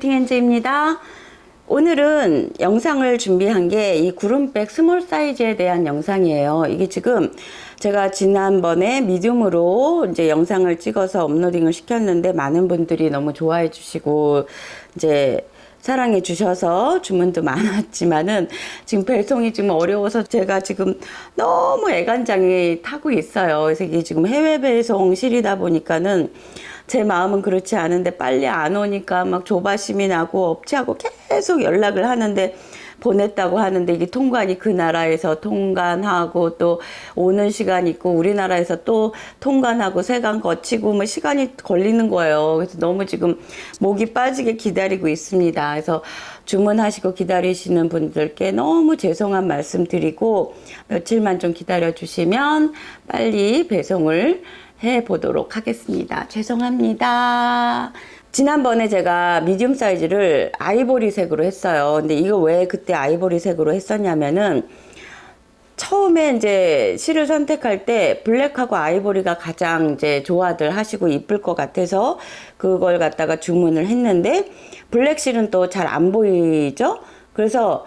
마케팅 엔즈입니다. 오늘은 영상을 준비한 게 이 구름백 스몰 사이즈에 대한 영상이에요. 이게 지금 제가 지난번에 미디움으로 이제 영상을 찍어서 업로딩을 시켰는데 많은 분들이 너무 좋아해 주시고 이제 사랑해 주셔서 주문도 많았지만은 지금 배송이 좀 어려워서 제가 지금 너무 애간장이 타고 있어요. 그래서 이게 지금 해외 배송실이다 보니까는 제 마음은 그렇지 않은데 빨리 안 오니까 막 조바심이 나고 업체하고 계속 연락을 하는데 보냈다고 하는데 이게 통관이 그 나라에서 통관하고 또 오는 시간 있고 우리나라에서 또 통관하고 세관 거치고 뭐 시간이 걸리는 거예요. 그래서 너무 지금 목이 빠지게 기다리고 있습니다. 그래서 주문하시고 기다리시는 분들께 너무 죄송한 말씀 드리고 며칠만 좀 기다려 주시면 빨리 배송을 해 보도록 하겠습니다. 죄송합니다. 지난번에 제가 미디움 사이즈를 아이보리색으로 했어요. 근데 이거 왜 그때 아이보리색으로 했었냐면은 처음에 이제 실을 선택할 때 블랙하고 아이보리가 가장 이제 좋아들 하시고 이쁠 것 같아서 그걸 갖다가 주문을 했는데 블랙 실은 또 잘 안 보이죠? 그래서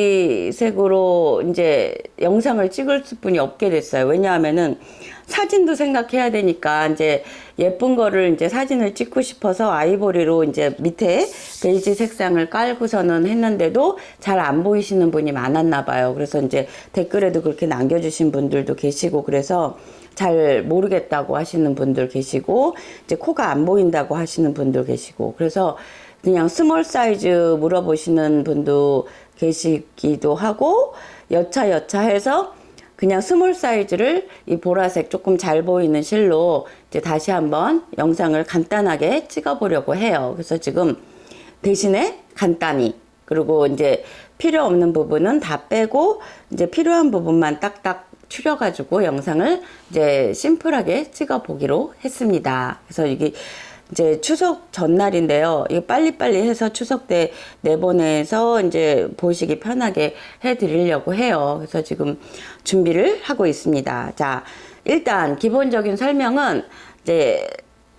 아이보리색으로 이제 영상을 찍을 분이 없게 됐어요. 왜냐하면은 사진도 생각해야 되니까 이제 예쁜 거를 이제 사진을 찍고 싶어서 아이보리로 이제 밑에 베이지 색상을 깔고서는 했는데도 잘 안 보이시는 분이 많았나 봐요. 그래서 이제 댓글에도 그렇게 남겨주신 분들도 계시고 그래서 잘 모르겠다고 하시는 분들 계시고 이제 코가 안 보인다고 하시는 분들 계시고 그래서 그냥 스몰 사이즈 물어보시는 분도 계시기도 하고 여차여차해서 그냥 스몰 사이즈를 이 보라색 조금 잘 보이는 실로 이제 다시 한번 영상을 간단하게 찍어 보려고 해요. 그래서 지금 대신에 간단히 그리고 이제 필요 없는 부분은 다 빼고 이제 필요한 부분만 딱딱 추려가지고 영상을 이제 심플하게 찍어 보기로 했습니다. 그래서 이게 이제 추석 전날인데요. 이거 빨리빨리 해서 추석 때 내보내서 이제 보시기 편하게 해드리려고 해요. 그래서 지금 준비를 하고 있습니다. 자, 일단 기본적인 설명은 이제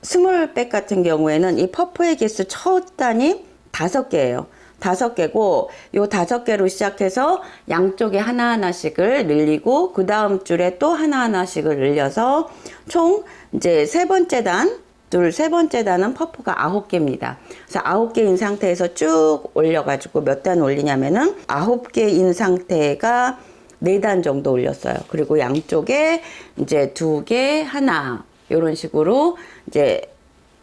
스몰백 같은 경우에는 이 퍼프의 개수 첫 단위 5개예요. 5개고 요 5개로 시작해서 양쪽에 하나하나씩을 늘리고 그 다음 줄에 또 하나하나씩을 늘려서 총 이제 세 번째 단은 퍼프가 9개입니다. 그래서 9개인 상태에서 쭉 올려가지고 몇 단 올리냐면은 9개인 상태가 4단 정도 올렸어요. 그리고 양쪽에 이제 2개, 하나, 요런 식으로 이제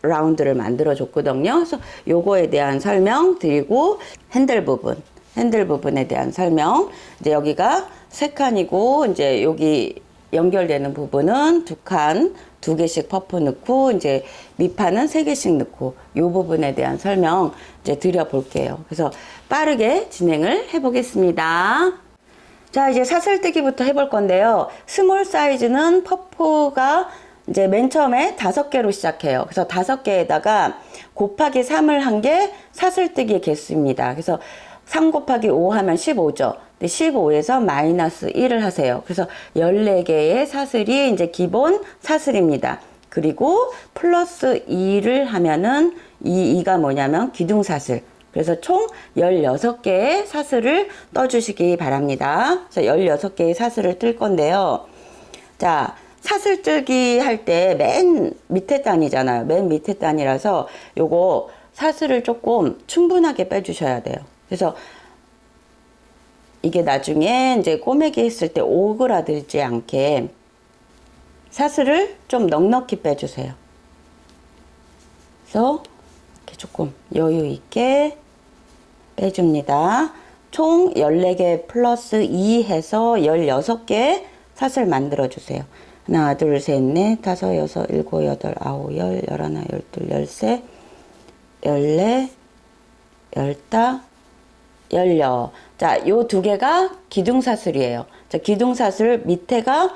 라운드를 만들어 줬거든요. 그래서 요거에 대한 설명 드리고 핸들 부분에 대한 설명. 이제 여기가 3칸이고 이제 여기 연결되는 부분은 2칸, 2개씩 퍼프 넣고 이제 밑판은 3개씩 넣고 요 부분에 대한 설명 이제 드려볼게요. 그래서 빠르게 진행을 해보겠습니다. 자, 이제 사슬뜨기부터 해볼 건데요. 스몰 사이즈는 퍼프가 이제 맨 처음에 5개로 시작해요. 그래서 5개에다가 곱하기 3을 한 게 사슬뜨기의 개수입니다. 그래서 3 곱하기 5 하면 15죠. 근데 15에서 마이너스 1을 하세요. 그래서 14개의 사슬이 이제 기본 사슬입니다. 그리고 플러스 2를 하면은 이 2가 뭐냐면 기둥사슬. 그래서 총 16개의 사슬을 떠주시기 바랍니다. 그래서 16개의 사슬을 뜰 건데요. 자, 사슬뜨기 할 때 맨 밑에 단이잖아요. 맨 밑에 단이라서 요거 사슬을 조금 충분하게 빼주셔야 돼요. 그래서 이게 나중에 이제 꼬매기 했을 때 오그라들지 않게 사슬을 좀 넉넉히 빼주세요. 그래서 이렇게 조금 여유 있게 빼줍니다. 총 14개 플러스 2 해서 16개 사슬 만들어 주세요. 하나, 둘, 셋, 넷, 다섯, 여섯, 일곱, 여덟, 아홉, 열, 열하나, 열둘, 열세, 열네, 열다, 열여. 자, 요 2개가 기둥사슬이에요. 자, 기둥사슬 밑에가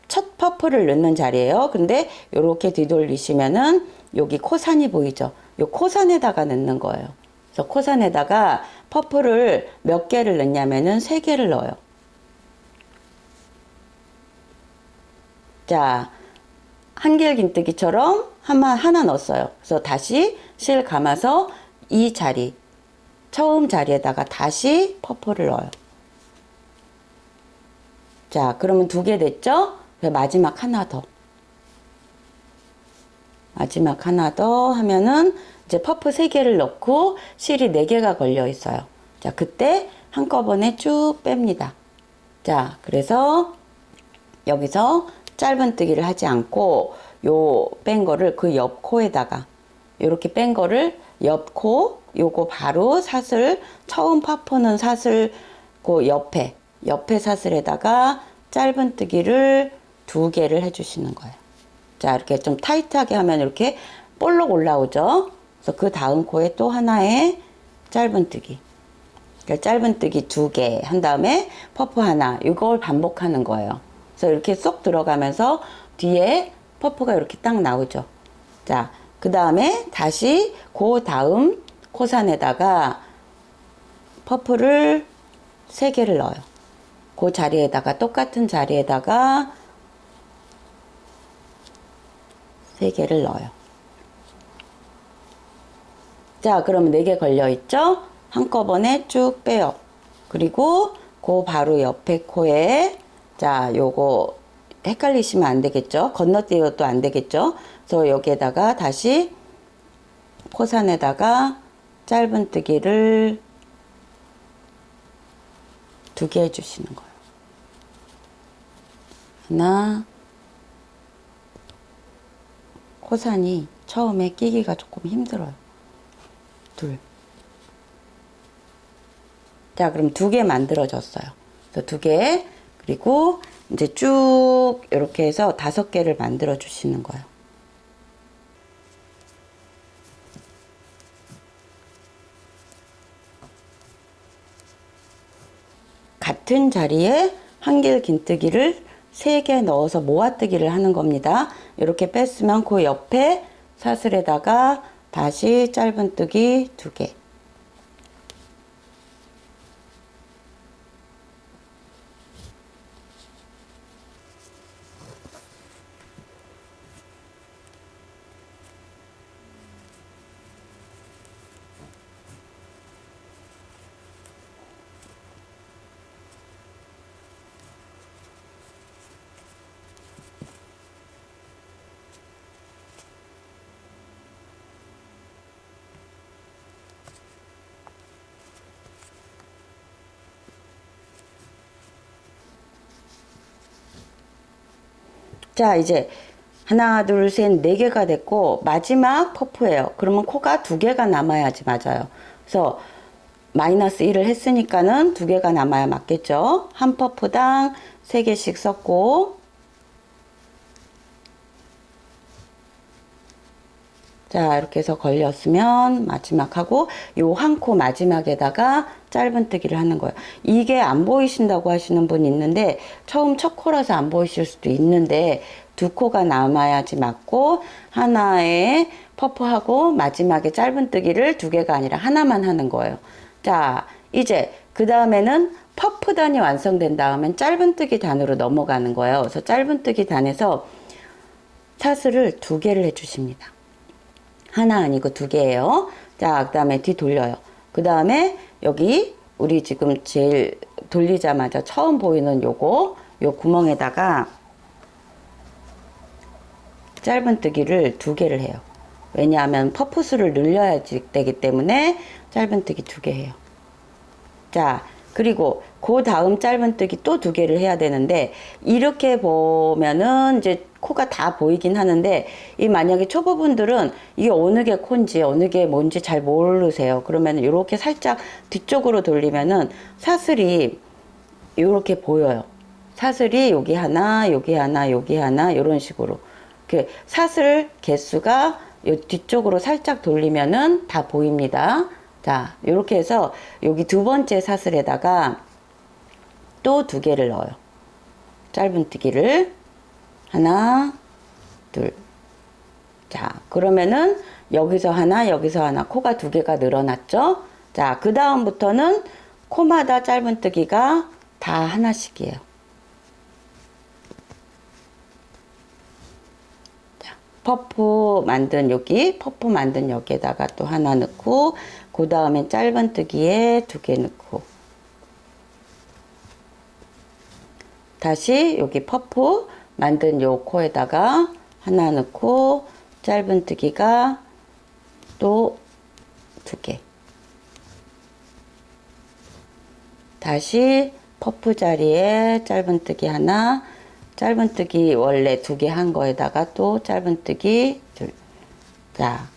첫 퍼프를 넣는 자리예요. 근데 요렇게 뒤돌리시면은 여기 코산이 보이죠? 요 코산에다가 넣는 거예요. 그래서 코산에다가 퍼프를 몇 개를 넣냐면은 3개를 넣어요. 자, 한길긴뜨기처럼 하나 넣었어요. 그래서 다시 실 감아서 이 자리, 처음 자리에다가 다시 퍼프를 넣어요. 자, 그러면 2개 됐죠? 마지막 하나 더. 마지막 하나 더 하면은 이제 퍼프 3개를 넣고 실이 4개가 걸려 있어요. 자, 그때 한꺼번에 쭉 뺍니다. 자, 그래서 여기서 짧은뜨기를 하지 않고 요 뺀 거를 그 옆 코에다가 요렇게 뺀 거를 옆 코, 요거 바로 사슬, 처음 파푸는 사슬 그 옆에 사슬에다가 짧은뜨기를 2개를 해주시는 거예요. 자, 이렇게 좀 타이트하게 하면 이렇게 볼록 올라오죠. 그래서 그 다음 코에 또 하나의 짧은뜨기. 그러니까 짧은뜨기 2개 한 다음에 퍼프 하나. 이걸 반복하는 거예요. 그래서 이렇게 쏙 들어가면서 뒤에 퍼프가 이렇게 딱 나오죠. 자, 그 다음에 다시 그 다음 코산에다가 퍼프를 3개를 넣어요. 그 자리에다가 똑같은 자리에다가 3개를 넣어요. 자, 그러면 4개 걸려 있죠? 한꺼번에 쭉 빼요. 그리고 그 바로 옆에 코에 자, 요거 헷갈리시면 안 되겠죠? 건너뛰어도 안 되겠죠? 그래서 여기에다가 다시 코산에다가 짧은뜨기를 2개 해주시는 거예요. 하나, 코산이 처음에 끼기가 조금 힘들어요. 2. 자, 그럼 2개 만들어졌어요. 그래서 2개, 그리고 이제 쭉 이렇게 해서 5개를 만들어 주시는 거예요. 같은 자리에 한길 긴뜨기를 3개 넣어서 모아뜨기를 하는 겁니다. 이렇게 뺐으면 그 옆에 사슬에다가 다시 짧은뜨기 2개. 자, 이제 하나, 둘, 셋, 4개가 됐고 마지막 퍼프예요. 그러면 코가 2개가 남아야지 맞아요. 그래서 마이너스 1을 했으니까는 2개가 남아야 맞겠죠. 한 퍼프당 3개씩 썼고, 자, 이렇게 해서 걸렸으면 마지막하고 요 한 코 마지막에다가 짧은뜨기를 하는 거예요. 이게 안 보이신다고 하시는 분이 있는데 처음 첫 코라서 안 보이실 수도 있는데 2코가 남아야지 맞고 하나에 퍼프하고 마지막에 짧은뜨기를 2개가 아니라 하나만 하는 거예요. 자, 이제 그 다음에는 퍼프 단이 완성된 다음엔 짧은뜨기 단으로 넘어가는 거예요. 그래서 짧은뜨기 단에서 사슬을 2개를 해주십니다. 하나 아니고 2개예요. 자, 그 다음에 뒤 돌려요. 그 다음에 여기 우리 지금 제일 돌리자마자 처음 보이는 요거 요 구멍에다가 짧은뜨기를 2개를 해요. 왜냐하면 퍼프수를 늘려야 되기 때문에 짧은뜨기 2개 해요. 자, 그리고 그 다음 짧은뜨기 또 2개를 해야 되는데 이렇게 보면은 이제 코가 다 보이긴 하는데 이 만약에 초보분들은 이게 어느 게 코인지 어느 게 뭔지 잘 모르세요. 그러면 이렇게 살짝 뒤쪽으로 돌리면은 사슬이 이렇게 보여요. 사슬이 여기 하나, 여기 하나, 여기 하나 이런 식으로 이렇게 사슬 개수가 요 뒤쪽으로 살짝 돌리면은 다 보입니다. 자, 이렇게 해서 여기 2번째 사슬에다가 또 2개를 넣어요. 짧은뜨기를 하나, 둘. 자, 그러면은 여기서 하나, 여기서 하나 코가 2개가 늘어났죠? 자, 그 다음부터는 코마다 짧은뜨기가 다 하나씩이에요. 자, 퍼프 만든 여기에다가 또 하나 넣고, 그 다음에 짧은뜨기에 2개 넣고, 다시 여기 퍼프 만든 요 코에다가 하나 넣고, 짧은뜨기가 또 2개. 다시 퍼프 자리에 짧은뜨기 하나, 짧은뜨기 원래 2개 한 거에다가 또 짧은뜨기 둘. 자,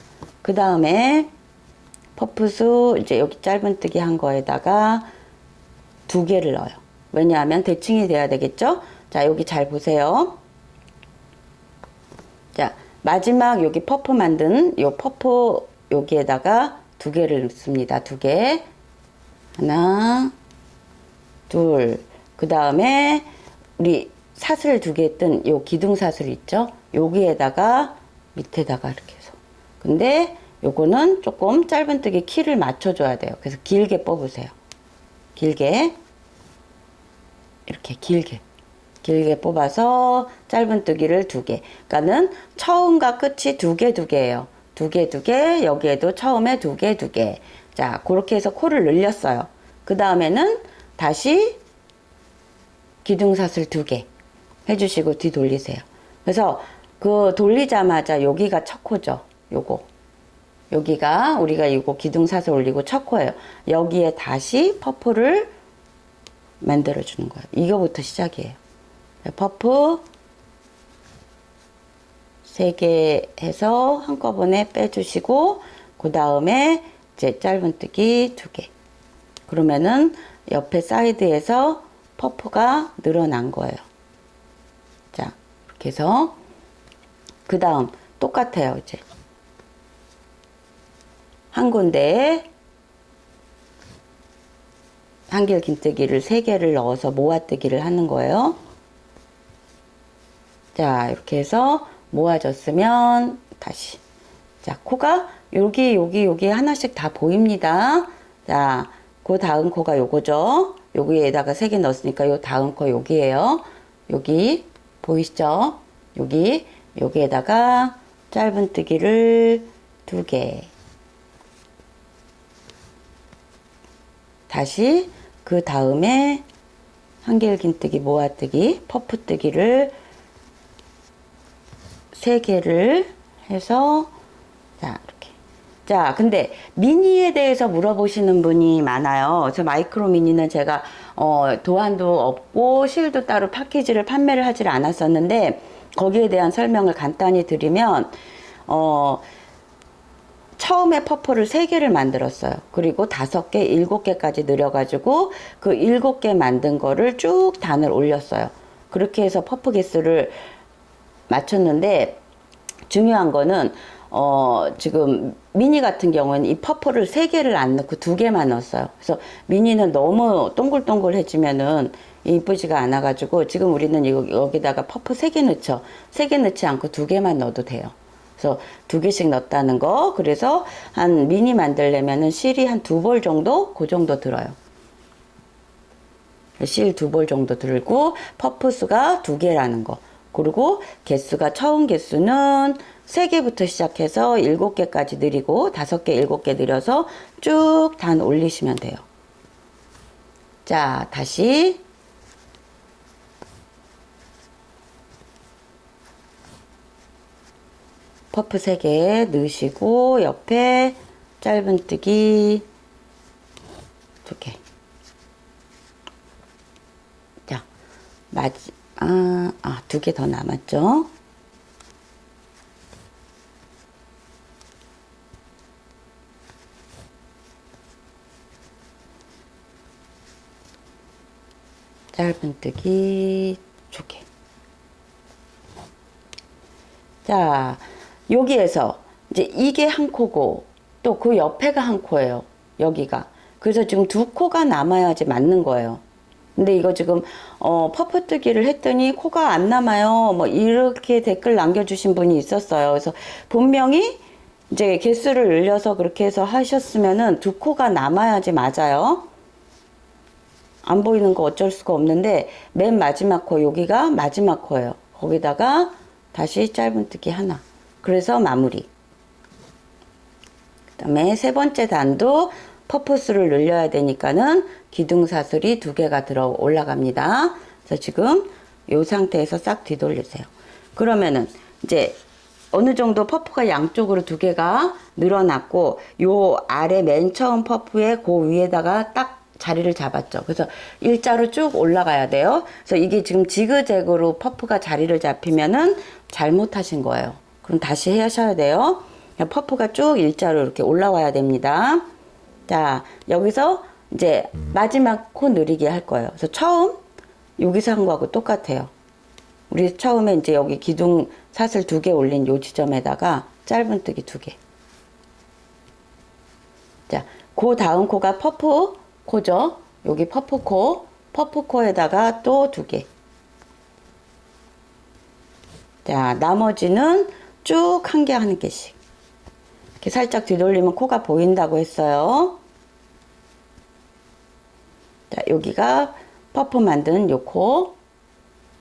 그 다음에 퍼프수 이제 여기 짧은뜨기 한 거에다가 2개를 넣어요. 왜냐하면 대칭이 돼야 되겠죠? 자, 여기 잘 보세요. 자, 마지막 여기 퍼프 만든 요 퍼프 여기에다가 2개를 넣습니다. 2개. 하나, 둘. 그 다음에 우리 사슬 2개 했던 요 기둥 사슬 있죠? 여기에다가 밑에다가 이렇게 해서. 근데 요거는 조금 짧은뜨기 키를 맞춰줘야 돼요. 그래서 길게 뽑으세요. 길게. 이렇게 길게 뽑아서 짧은뜨기를 2개. 그러니까는 처음과 끝이 2개. 2개. 여기에도 처음에 2개. 자, 그렇게 해서 코를 늘렸어요. 그 다음에는 다시 기둥사슬 2개 해주시고 뒤 돌리세요. 그래서 그 돌리자마자 여기가 첫 코죠. 여기가 우리가 이거 기둥사슬 올리고 첫 코예요. 여기에 다시 퍼프를 만들어 주는 거예요. 이거부터 시작이에요. 퍼프 3개 해서 한꺼번에 빼주시고, 그 다음에 이제 짧은뜨기 2개. 그러면은 옆에 사이드에서 퍼프가 늘어난 거예요. 자, 이렇게 해서 그 다음 똑같아요. 이제 한 군데에 한길 긴뜨기를 3개를 넣어서 모아뜨기를 하는 거예요. 자, 이렇게 해서 모아졌으면 다시. 자, 코가 여기 하나씩 다 보입니다. 자, 그 다음 코가 요거죠. 여기에다가 3개 넣었으니까 요 다음 코 여기에요. 여기 보이시죠? 여기에다가 짧은뜨기를 2개. 다시 그 다음에 한길긴뜨기 모아뜨기 퍼프뜨기를 3개를 해서, 자, 이렇게. 자, 근데 미니에 대해서 물어보시는 분이 많아요. 그래서 마이크로 미니는 제가 도안도 없고 실도 따로 패키지를 판매를 하질 않았었는데, 거기에 대한 설명을 간단히 드리면 처음에 퍼프를 3개를 만들었어요. 그리고 5개, 7개까지 늘려가지고 그 7개 만든 거를 쭉 단을 올렸어요. 그렇게 해서 퍼프 개수를 맞췄는데, 중요한 거는 지금 미니 같은 경우는 이 퍼프를 3개를 안 넣고 2개만 넣었어요. 그래서 미니는 너무 동글동글해지면은 이쁘지가 않아가지고, 지금 우리는 여기다가 퍼프 3개 넣죠. 3개 넣지 않고 2개만 넣어도 돼요. 그래서 2개씩 넣었다는 거. 그래서 한 미니 만들려면은 실이 한 2볼 정도? 그 정도 들어요. 실 2볼 정도 들고, 퍼프 수가 2개라는 거. 그리고 개수가, 처음 개수는 3개부터 시작해서 7개까지 늘리고 5개, 7개 늘려서 쭉 단 올리시면 돼요. 자, 다시 퍼프 3개 넣으시고 옆에 짧은뜨기 2개. 자, 2개 더 남았죠. 짧은뜨기 2개. 자, 여기에서 이제 이게 한 코고 또 그 옆에가 한 코예요. 여기가. 그래서 지금 2코가 남아야지 맞는 거예요. 근데 이거 지금 퍼프뜨기를 했더니 코가 안 남아요. 뭐 이렇게 댓글 남겨주신 분이 있었어요. 그래서 분명히 이제 개수를 늘려서 그렇게 해서 하셨으면은 2코가 남아야지 맞아요. 안 보이는 거 어쩔 수가 없는데, 맨 마지막 코, 여기가 마지막 코예요. 거기다가 다시 짧은뜨기 하나. 그래서 마무리. 그 다음에 세 번째 단도 퍼프수를 늘려야 되니까는 기둥사슬이 2개가 들어 올라갑니다. 그래서 지금 이 상태에서 싹 뒤돌리세요. 그러면은 이제 어느 정도 퍼프가 양쪽으로 2개가 늘어났고, 요 아래 맨 처음 퍼프의 그 위에다가 딱 자리를 잡았죠. 그래서 일자로 쭉 올라가야 돼요. 그래서 이게 지금 지그재그로 퍼프가 자리를 잡히면은 잘못하신 거예요. 그럼 다시 하셔야 돼요. 퍼프가 쭉 일자로 이렇게 올라와야 됩니다. 자, 여기서 이제 마지막 코 늘리기 할 거예요. 그래서 처음 여기서 한 거하고 똑같아요. 우리 처음에 이제 여기 기둥 사슬 2개 올린 요 지점에다가 짧은뜨기 2개. 자, 그 다음 코가 퍼프 코죠. 여기 퍼프 코에다가 또 2개. 자, 나머지는 쭉 한 개 한 개씩. 이렇게 살짝 뒤돌리면 코가 보인다고 했어요. 자, 여기가 퍼프 만든 요 코.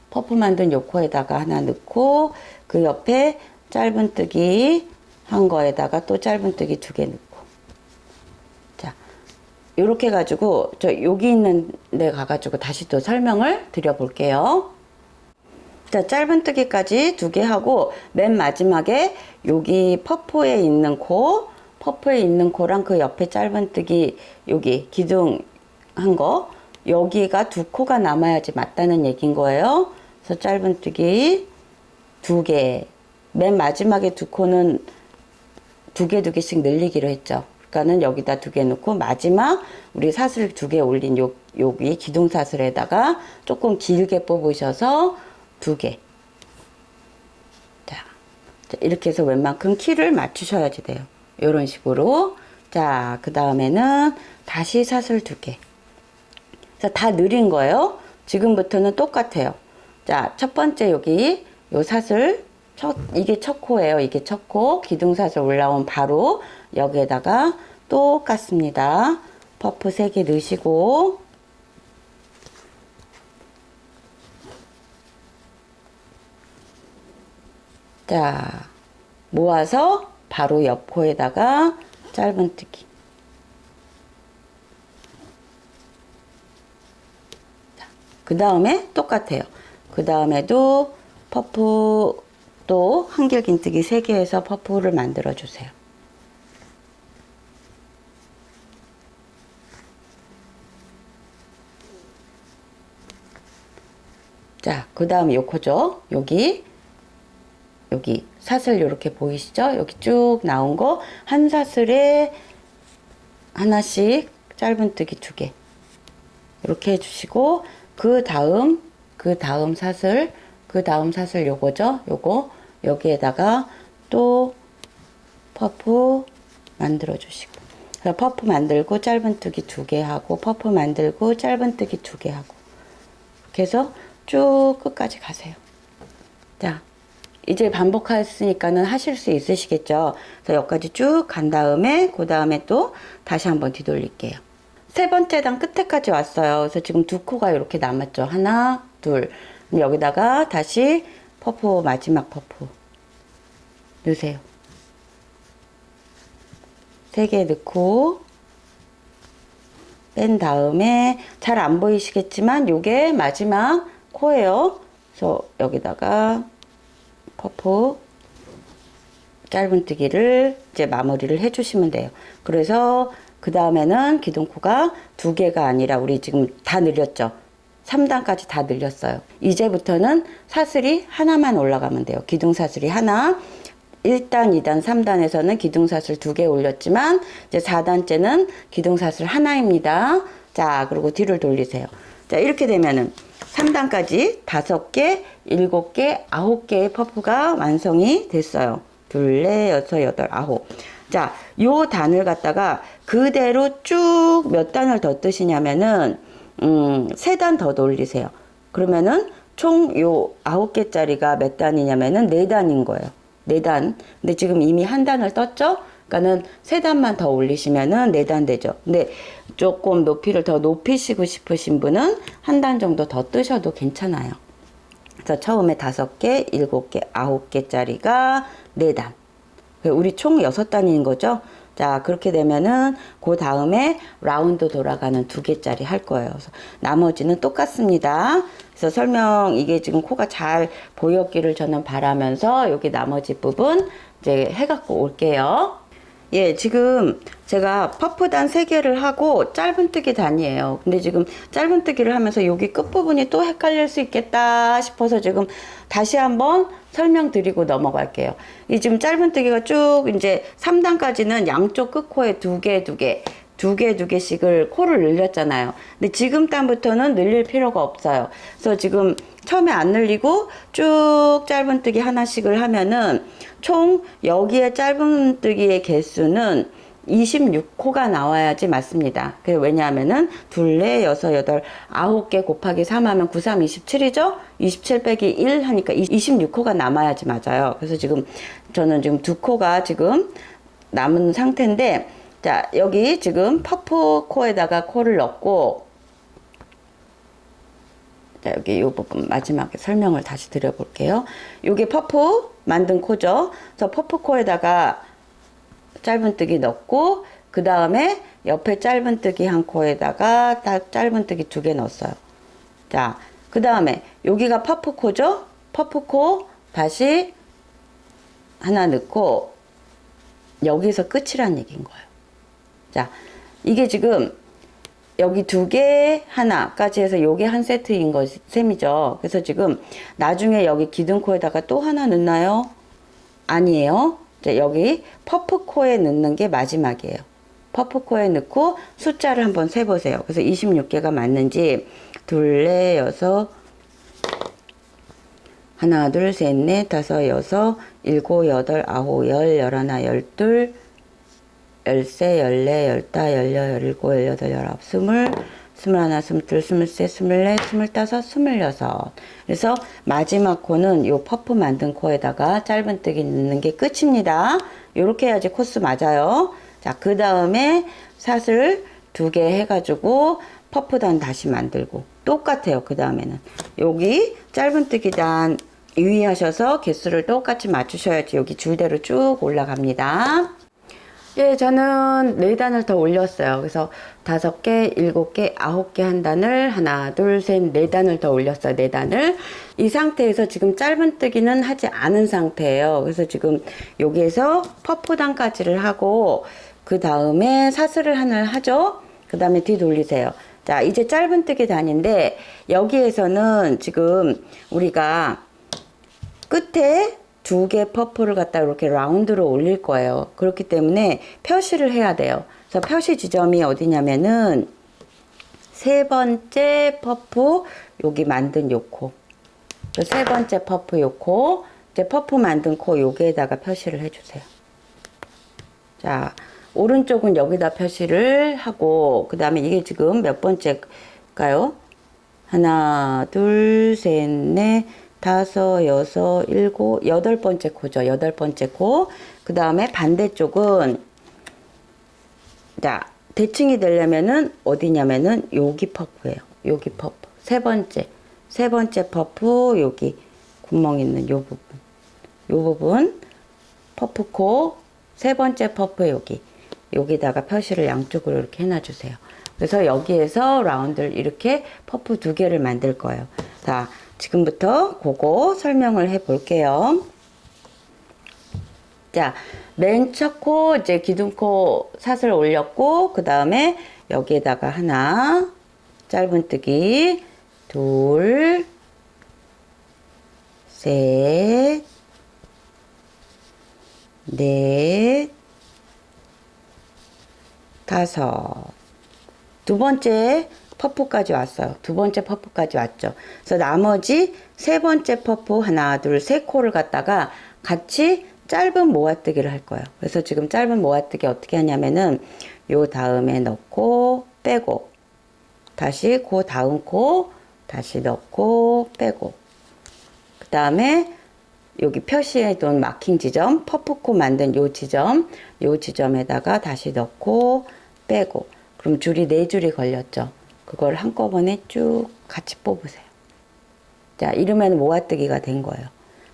퍼프 만든 요 코에다가 하나 넣고, 그 옆에 짧은뜨기 한 거에다가 또 짧은뜨기 2개 넣고. 자, 요렇게 해가지고 저 여기 있는 데 가가지고 다시 또 설명을 드려 볼게요. 자, 짧은뜨기까지 2개 하고, 맨 마지막에 여기 퍼프에 있는 코랑 그 옆에 짧은뜨기 여기 기둥 한 거, 여기가 2코가 남아야지 맞다는 얘기인 거예요. 그래서 짧은뜨기 2개, 맨 마지막에 2코는 2개씩 늘리기로 했죠. 그러니까는 여기다 2개 넣고, 마지막 우리 사슬 2개 올린 여기 기둥 사슬에다가 조금 길게 뽑으셔서 2개. 자, 이렇게 해서 웬만큼 키를 맞추셔야지 돼요. 이런 식으로. 자, 그 다음에는 다시 사슬 2개. 자, 다 느린 거예요. 지금부터는 똑같아요. 자, 첫 번째 여기 요 사슬, 이게 첫 코예요. 이게 첫 코. 기둥 사슬 올라온 바로 여기에다가 똑같습니다. 퍼프 3개 넣으시고, 자, 모아서 바로 옆 코에다가 짧은뜨기. 그 다음에 똑같아요. 그 다음에도 퍼프 또 한길긴뜨기 3개 해서 퍼프를 만들어 주세요. 자, 그 다음 요 코죠. 여기 사슬 이렇게 보이시죠? 여기 쭉 나온 거 한 사슬에 하나씩 짧은뜨기 2개 이렇게 해주시고, 그 다음 사슬 요거죠. 요거 여기에다가 또 퍼프 만들어 주시고, 그래서 퍼프 만들고 짧은뜨기 2개 하고, 퍼프 만들고 짧은뜨기 2개 하고, 이렇게 해서 쭉 끝까지 가세요. 자, 이제 반복했으니까는 하실 수 있으시겠죠. 그래서 여기까지 쭉 간 다음에, 그 다음에 또 다시 한번 뒤돌릴게요. 세 번째 단 끝에까지 왔어요. 그래서 지금 2코가 이렇게 남았죠. 하나, 둘. 여기다가 다시 퍼프, 마지막 퍼프 넣으세요. 3개 넣고 뺀 다음에, 잘 안 보이시겠지만 요게 마지막 코예요. 그래서 여기다가 퍼프 짧은뜨기를 이제 마무리를 해주시면 돼요. 그래서 그 다음에는 기둥코가 2개가 아니라 우리 지금 다 늘렸죠. 3단까지 다 늘렸어요. 이제부터는 사슬이 하나만 올라가면 돼요. 기둥사슬이 하나. 1단, 2단, 3단에서는 기둥사슬 2개 올렸지만 이제 4단째는 기둥사슬 하나입니다. 자, 그리고 뒤를 돌리세요. 자, 이렇게 되면은 3단까지 5개, 7개, 9개의 퍼프가 완성이 됐어요. 2, 4, 6, 8, 9. 자, 요 단을 갖다가 그대로 쭉 몇 단을 더 뜨시냐면은 3단 더 돌리세요. 그러면은 총 요 9개짜리가 몇 단이냐면은 4단인 거예요. 4단. 근데 지금 이미 한 단을 떴죠? 그러니까는 3단만 더 올리시면은 4단 되죠. 근데 조금 높이를 더 높이시고 싶으신 분은 한 단 정도 더 뜨셔도 괜찮아요. 그래서 처음에 5개, 7개, 9개짜리가 4단. 우리 총 6단인 거죠. 자, 그렇게 되면은 그 다음에 라운드 돌아가는 2개짜리 할 거예요. 그래서 나머지는 똑같습니다. 그래서 설명, 이게 지금 코가 잘 보였기를 저는 바라면서 여기 나머지 부분 이제 해갖고 올게요. 예, 지금 제가 퍼프단 3개를 하고 짧은뜨기 단이에요. 근데 지금 짧은뜨기를 하면서 여기 끝부분이 또 헷갈릴 수 있겠다 싶어서 지금 다시 한번 설명드리고 넘어갈게요. 이 지금 짧은뜨기가 쭉 이제 3단까지는 양쪽 끝코에 2개씩을 코를 늘렸잖아요. 근데 지금 단부터는 늘릴 필요가 없어요. 그래서 지금 처음에 안 늘리고 쭉 짧은뜨기 하나씩을 하면은 총 여기에 짧은뜨기의 개수는 26코가 나와야지 맞습니다. 왜냐하면은 2, 4, 6, 8, 9개 곱하기 3 하면 9, 3, 27이죠? 27 빼기 1 하니까 26코가 남아야지 맞아요. 그래서 지금 저는 지금 2코가 지금 남은 상태인데, 자, 여기 지금 퍼프 코에다가 코를 넣고, 자, 여기 이 부분 마지막에 설명을 다시 드려볼게요. 요게 퍼프 만든 코죠. 그래서 퍼프 코에다가 짧은뜨기 넣고, 그 다음에 옆에 짧은뜨기 한 코에다가 딱 짧은뜨기 2개 넣었어요. 자, 그 다음에 여기가 퍼프 코죠. 퍼프 코 다시 하나 넣고, 여기서 끝이란 얘기인 거예요. 자, 이게 지금 여기 2개 하나까지 해서 요게 한 세트인 거 셈이죠. 그래서 지금 나중에 여기 기둥코에다가 또 하나 넣나요? 아니에요. 자, 여기 퍼프코에 넣는 게 마지막이에요. 퍼프코에 넣고 숫자를 한번 세보세요. 그래서 26개가 맞는지, 2, 4, 6, 하나, 둘, 셋, 넷, 다섯, 여섯, 일곱, 여덟, 아홉, 열, 열하나, 열둘, 열세, 열네, 열다, 열여, 열일곱, 열여덟, 열아홉, 스물, 스물하나, 스물둘, 스물셋, 스물넷, 스물다섯, 스물여섯. 그래서 마지막 코는 요 퍼프 만든 코에다가 짧은뜨기 넣는 게 끝입니다. 요렇게 해야지 코스 맞아요. 자, 그 다음에 사슬 2개 해가지고 퍼프단 다시 만들고 똑같아요. 그 다음에는 여기 짧은뜨기단 유의하셔서 개수를 똑같이 맞추셔야지 여기 줄대로 쭉 올라갑니다. 예, 저는 4단을 더 올렸어요. 그래서 5개, 7개, 9개 한 단을 하나, 둘, 셋, 4단을 더 올렸어요. 4단을. 이 상태에서 지금 짧은뜨기는 하지 않은 상태예요. 그래서 지금 여기에서 퍼프단까지를 하고 그 다음에 사슬을 하나 하죠. 그 다음에 뒤 돌리세요. 자, 이제 짧은뜨기 단인데 여기에서는 지금 우리가 끝에 2개 퍼프를 갖다 이렇게 라운드로 올릴 거예요. 그렇기 때문에 표시를 해야 돼요. 그래서 표시 지점이 어디냐면은 3번째 퍼프 여기 만든 요 코, 3번째 퍼프 요 코, 이제 퍼프 만든 코 여기에다가 표시를 해주세요. 자, 오른쪽은 여기다 표시를 하고, 그 다음에 이게 지금 몇 번째일까요? 하나, 둘, 셋, 넷, 다섯, 여섯, 일곱, 8번째 코죠. 8번째 코. 그 다음에 반대쪽은, 자, 대칭이 되려면은 어디냐면은 여기 퍼프예요. 여기 퍼프. 세 번째 퍼프, 여기 구멍 있는 요 부분. 요 부분, 퍼프 코, 3번째 퍼프 여기다가 표시를 양쪽으로 이렇게 해놔주세요. 그래서 여기에서 라운드를 이렇게 퍼프 2개를 만들 거예요. 자, 지금부터 그거 설명을 해 볼게요. 자, 맨 첫 코 이제 기둥코 사슬 올렸고, 그 다음에 여기에다가 하나, 짧은뜨기, 둘, 셋, 넷, 다섯. 2번째 퍼프까지 왔어요. 2번째 퍼프까지 왔죠. 그래서 나머지 3번째 퍼프 하나, 둘, 3코를 갖다가 같이 짧은 모아뜨기를 할 거예요. 그래서 지금 짧은 모아뜨기 어떻게 하냐면은 요 다음에 넣고 빼고, 다시 그 다음 코 다시 넣고 빼고, 그 다음에 여기 표시해 둔 마킹 지점, 퍼프코 만든 요 지점에다가 다시 넣고 빼고. 그럼 줄이 4줄이 걸렸죠. 그걸 한꺼번에 쭉 같이 뽑으세요. 자, 이러면 모아뜨기가 된 거예요.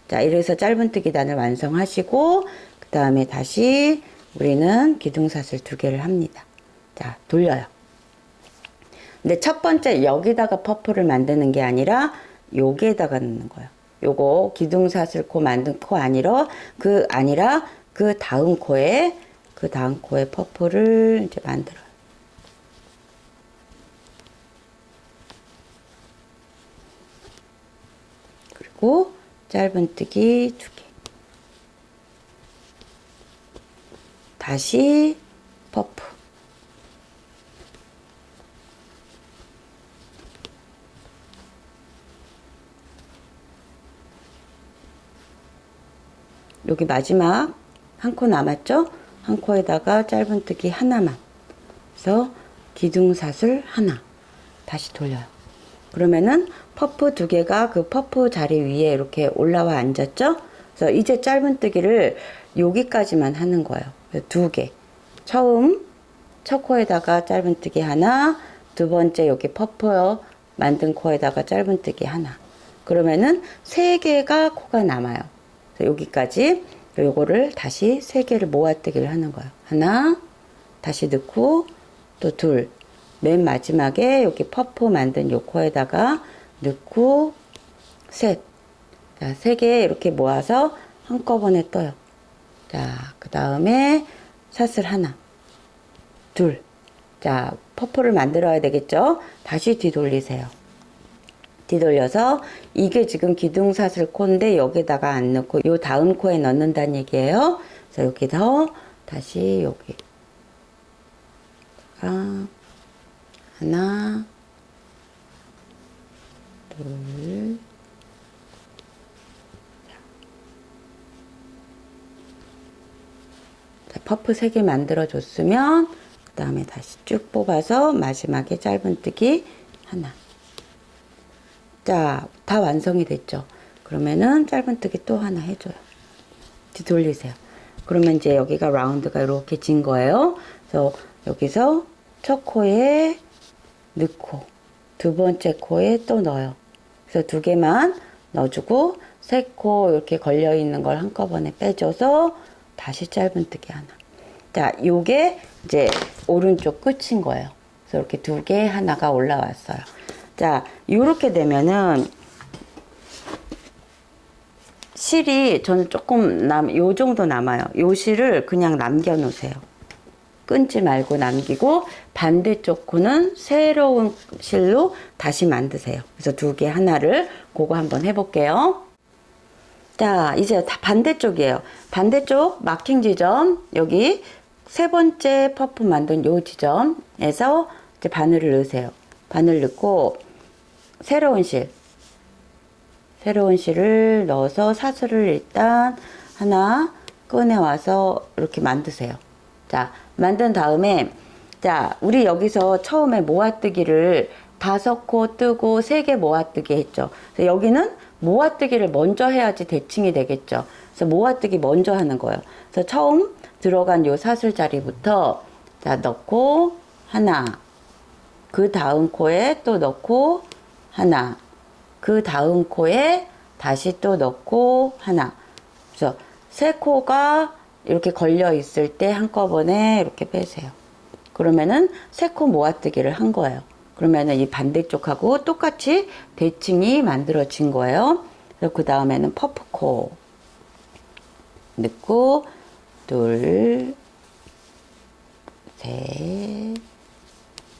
자, 이래서 짧은뜨기 단을 완성하시고 그 다음에 다시 우리는 기둥사슬 2개를 합니다. 자, 돌려요. 근데 첫 번째 여기다가 퍼프를 만드는 게 아니라 여기에다가 넣는 거예요. 요거 기둥사슬 코 만든 코 아니라 그 다음 코에 퍼프를 이제 만들어요. 그리고 짧은뜨기 2개. 다시 퍼프. 여기 마지막 한 코 남았죠? 한 코에다가 짧은뜨기 하나만. 그래서 기둥사슬 하나. 다시 돌려요. 그러면은 퍼프 2개가 그 퍼프 자리 위에 이렇게 올라와 앉았죠? 그래서 이제 짧은뜨기를 여기까지만 하는 거예요. 2개. 처음 첫 코에다가 짧은뜨기 하나, 두 번째 여기 퍼프 만든 코에다가 짧은뜨기 하나. 그러면은 3개가 코가 남아요. 여기까지. 요거를 다시 3개를 모아뜨기를 하는 거예요. 하나, 다시 넣고 또 둘. 맨 마지막에 여기 퍼프 만든 요 코에다가 넣고 셋. 자, 3개 이렇게 모아서 한꺼번에 떠요. 자, 그 다음에 사슬 하나, 둘. 자, 퍼프를 만들어야 되겠죠? 다시 뒤돌리세요. 뒤돌려서 이게 지금 기둥사슬 코인데 여기다가 안 넣고 요 다음 코에 넣는다는 얘기예요. 그래서 여기서 다시 여기 하나, 둘, 자, 퍼프 3개 만들어 줬으면 그 다음에 다시 쭉 뽑아서 마지막에 짧은뜨기 하나. 자, 다 완성이 됐죠. 그러면은 짧은뜨기 또 하나 해줘요. 뒤돌리세요. 그러면 이제 여기가 라운드가 이렇게 진 거예요. 그래서 여기서 첫 코에 넣고 두 번째 코에 또 넣어요. 그래서 2개만 넣어주고 3코 이렇게 걸려 있는 걸 한꺼번에 빼줘서 다시 짧은뜨기 하나. 자, 요게 이제 오른쪽 끝인 거예요. 그래서 이렇게 2개 하나가 올라왔어요. 자, 요렇게 되면은 실이 저는 조금 요 정도 남아요. 요 실을 그냥 남겨 놓으세요. 끊지 말고 남기고 반대쪽 코는 새로운 실로 다시 만드세요. 그래서 2개 하나를 그거 한번 해볼게요. 자, 이제 다 반대쪽이에요. 반대쪽 마킹 지점 여기 3번째 퍼프 만든 요 지점에서 이제 바늘을 넣으세요. 바늘 넣고 새로운 실을 넣어서 사슬을 일단 하나 꺼내와서 이렇게 만드세요. 자, 만든 다음에 자, 우리 여기서 처음에 모아뜨기를 5코 뜨고 3개 모아뜨기 했죠. 그래서 여기는 모아뜨기를 먼저 해야지 대칭이 되겠죠. 그래서 모아뜨기 먼저 하는 거예요. 그래서 처음 들어간 요 사슬 자리부터 자, 넣고 하나, 그 다음 코에 또 넣고 하나, 그 다음 코에 다시 또 넣고 하나. 그래서 3코가 이렇게 걸려 있을 때 한꺼번에 이렇게 빼세요. 그러면은 3코 모아뜨기를 한 거예요. 그러면은 이 반대쪽하고 똑같이 대칭이 만들어진 거예요. 그래서 그 다음에는 퍼프코 넣고 둘, 셋,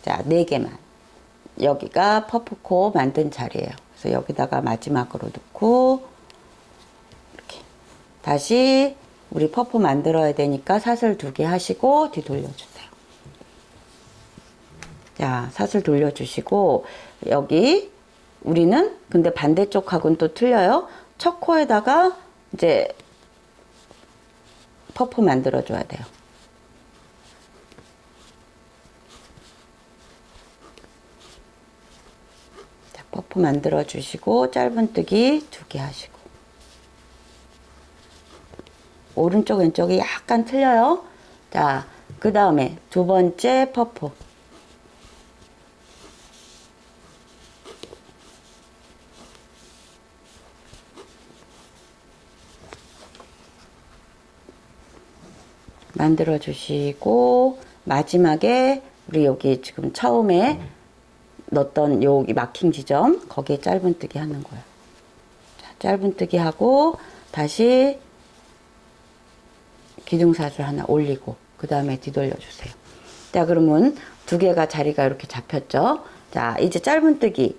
자, 4개만. 여기가 퍼프코 만든 자리예요. 그래서 여기다가 마지막으로 넣고 이렇게 다시 우리 퍼프 만들어야 되니까 사슬 2개 하시고 뒤돌려주세요. 자, 사슬 돌려주시고 여기 우리는 근데 반대쪽하고는 또 틀려요. 첫 코에다가 이제 퍼프 만들어 줘야 돼요. 자, 퍼프 만들어 주시고 짧은뜨기 2개 하시고 오른쪽 왼쪽이 약간 틀려요. 자, 그 다음에 2번째 퍼프 만들어 주시고, 마지막에 우리 여기 지금 처음에 넣었던 여기 마킹 지점 거기에 짧은뜨기 하는 거예요. 자, 짧은뜨기 하고 다시 기둥사슬 하나 올리고 그 다음에 뒤돌려 주세요. 자, 그러면 두 개가 자리가 이렇게 잡혔죠. 자, 이제 짧은뜨기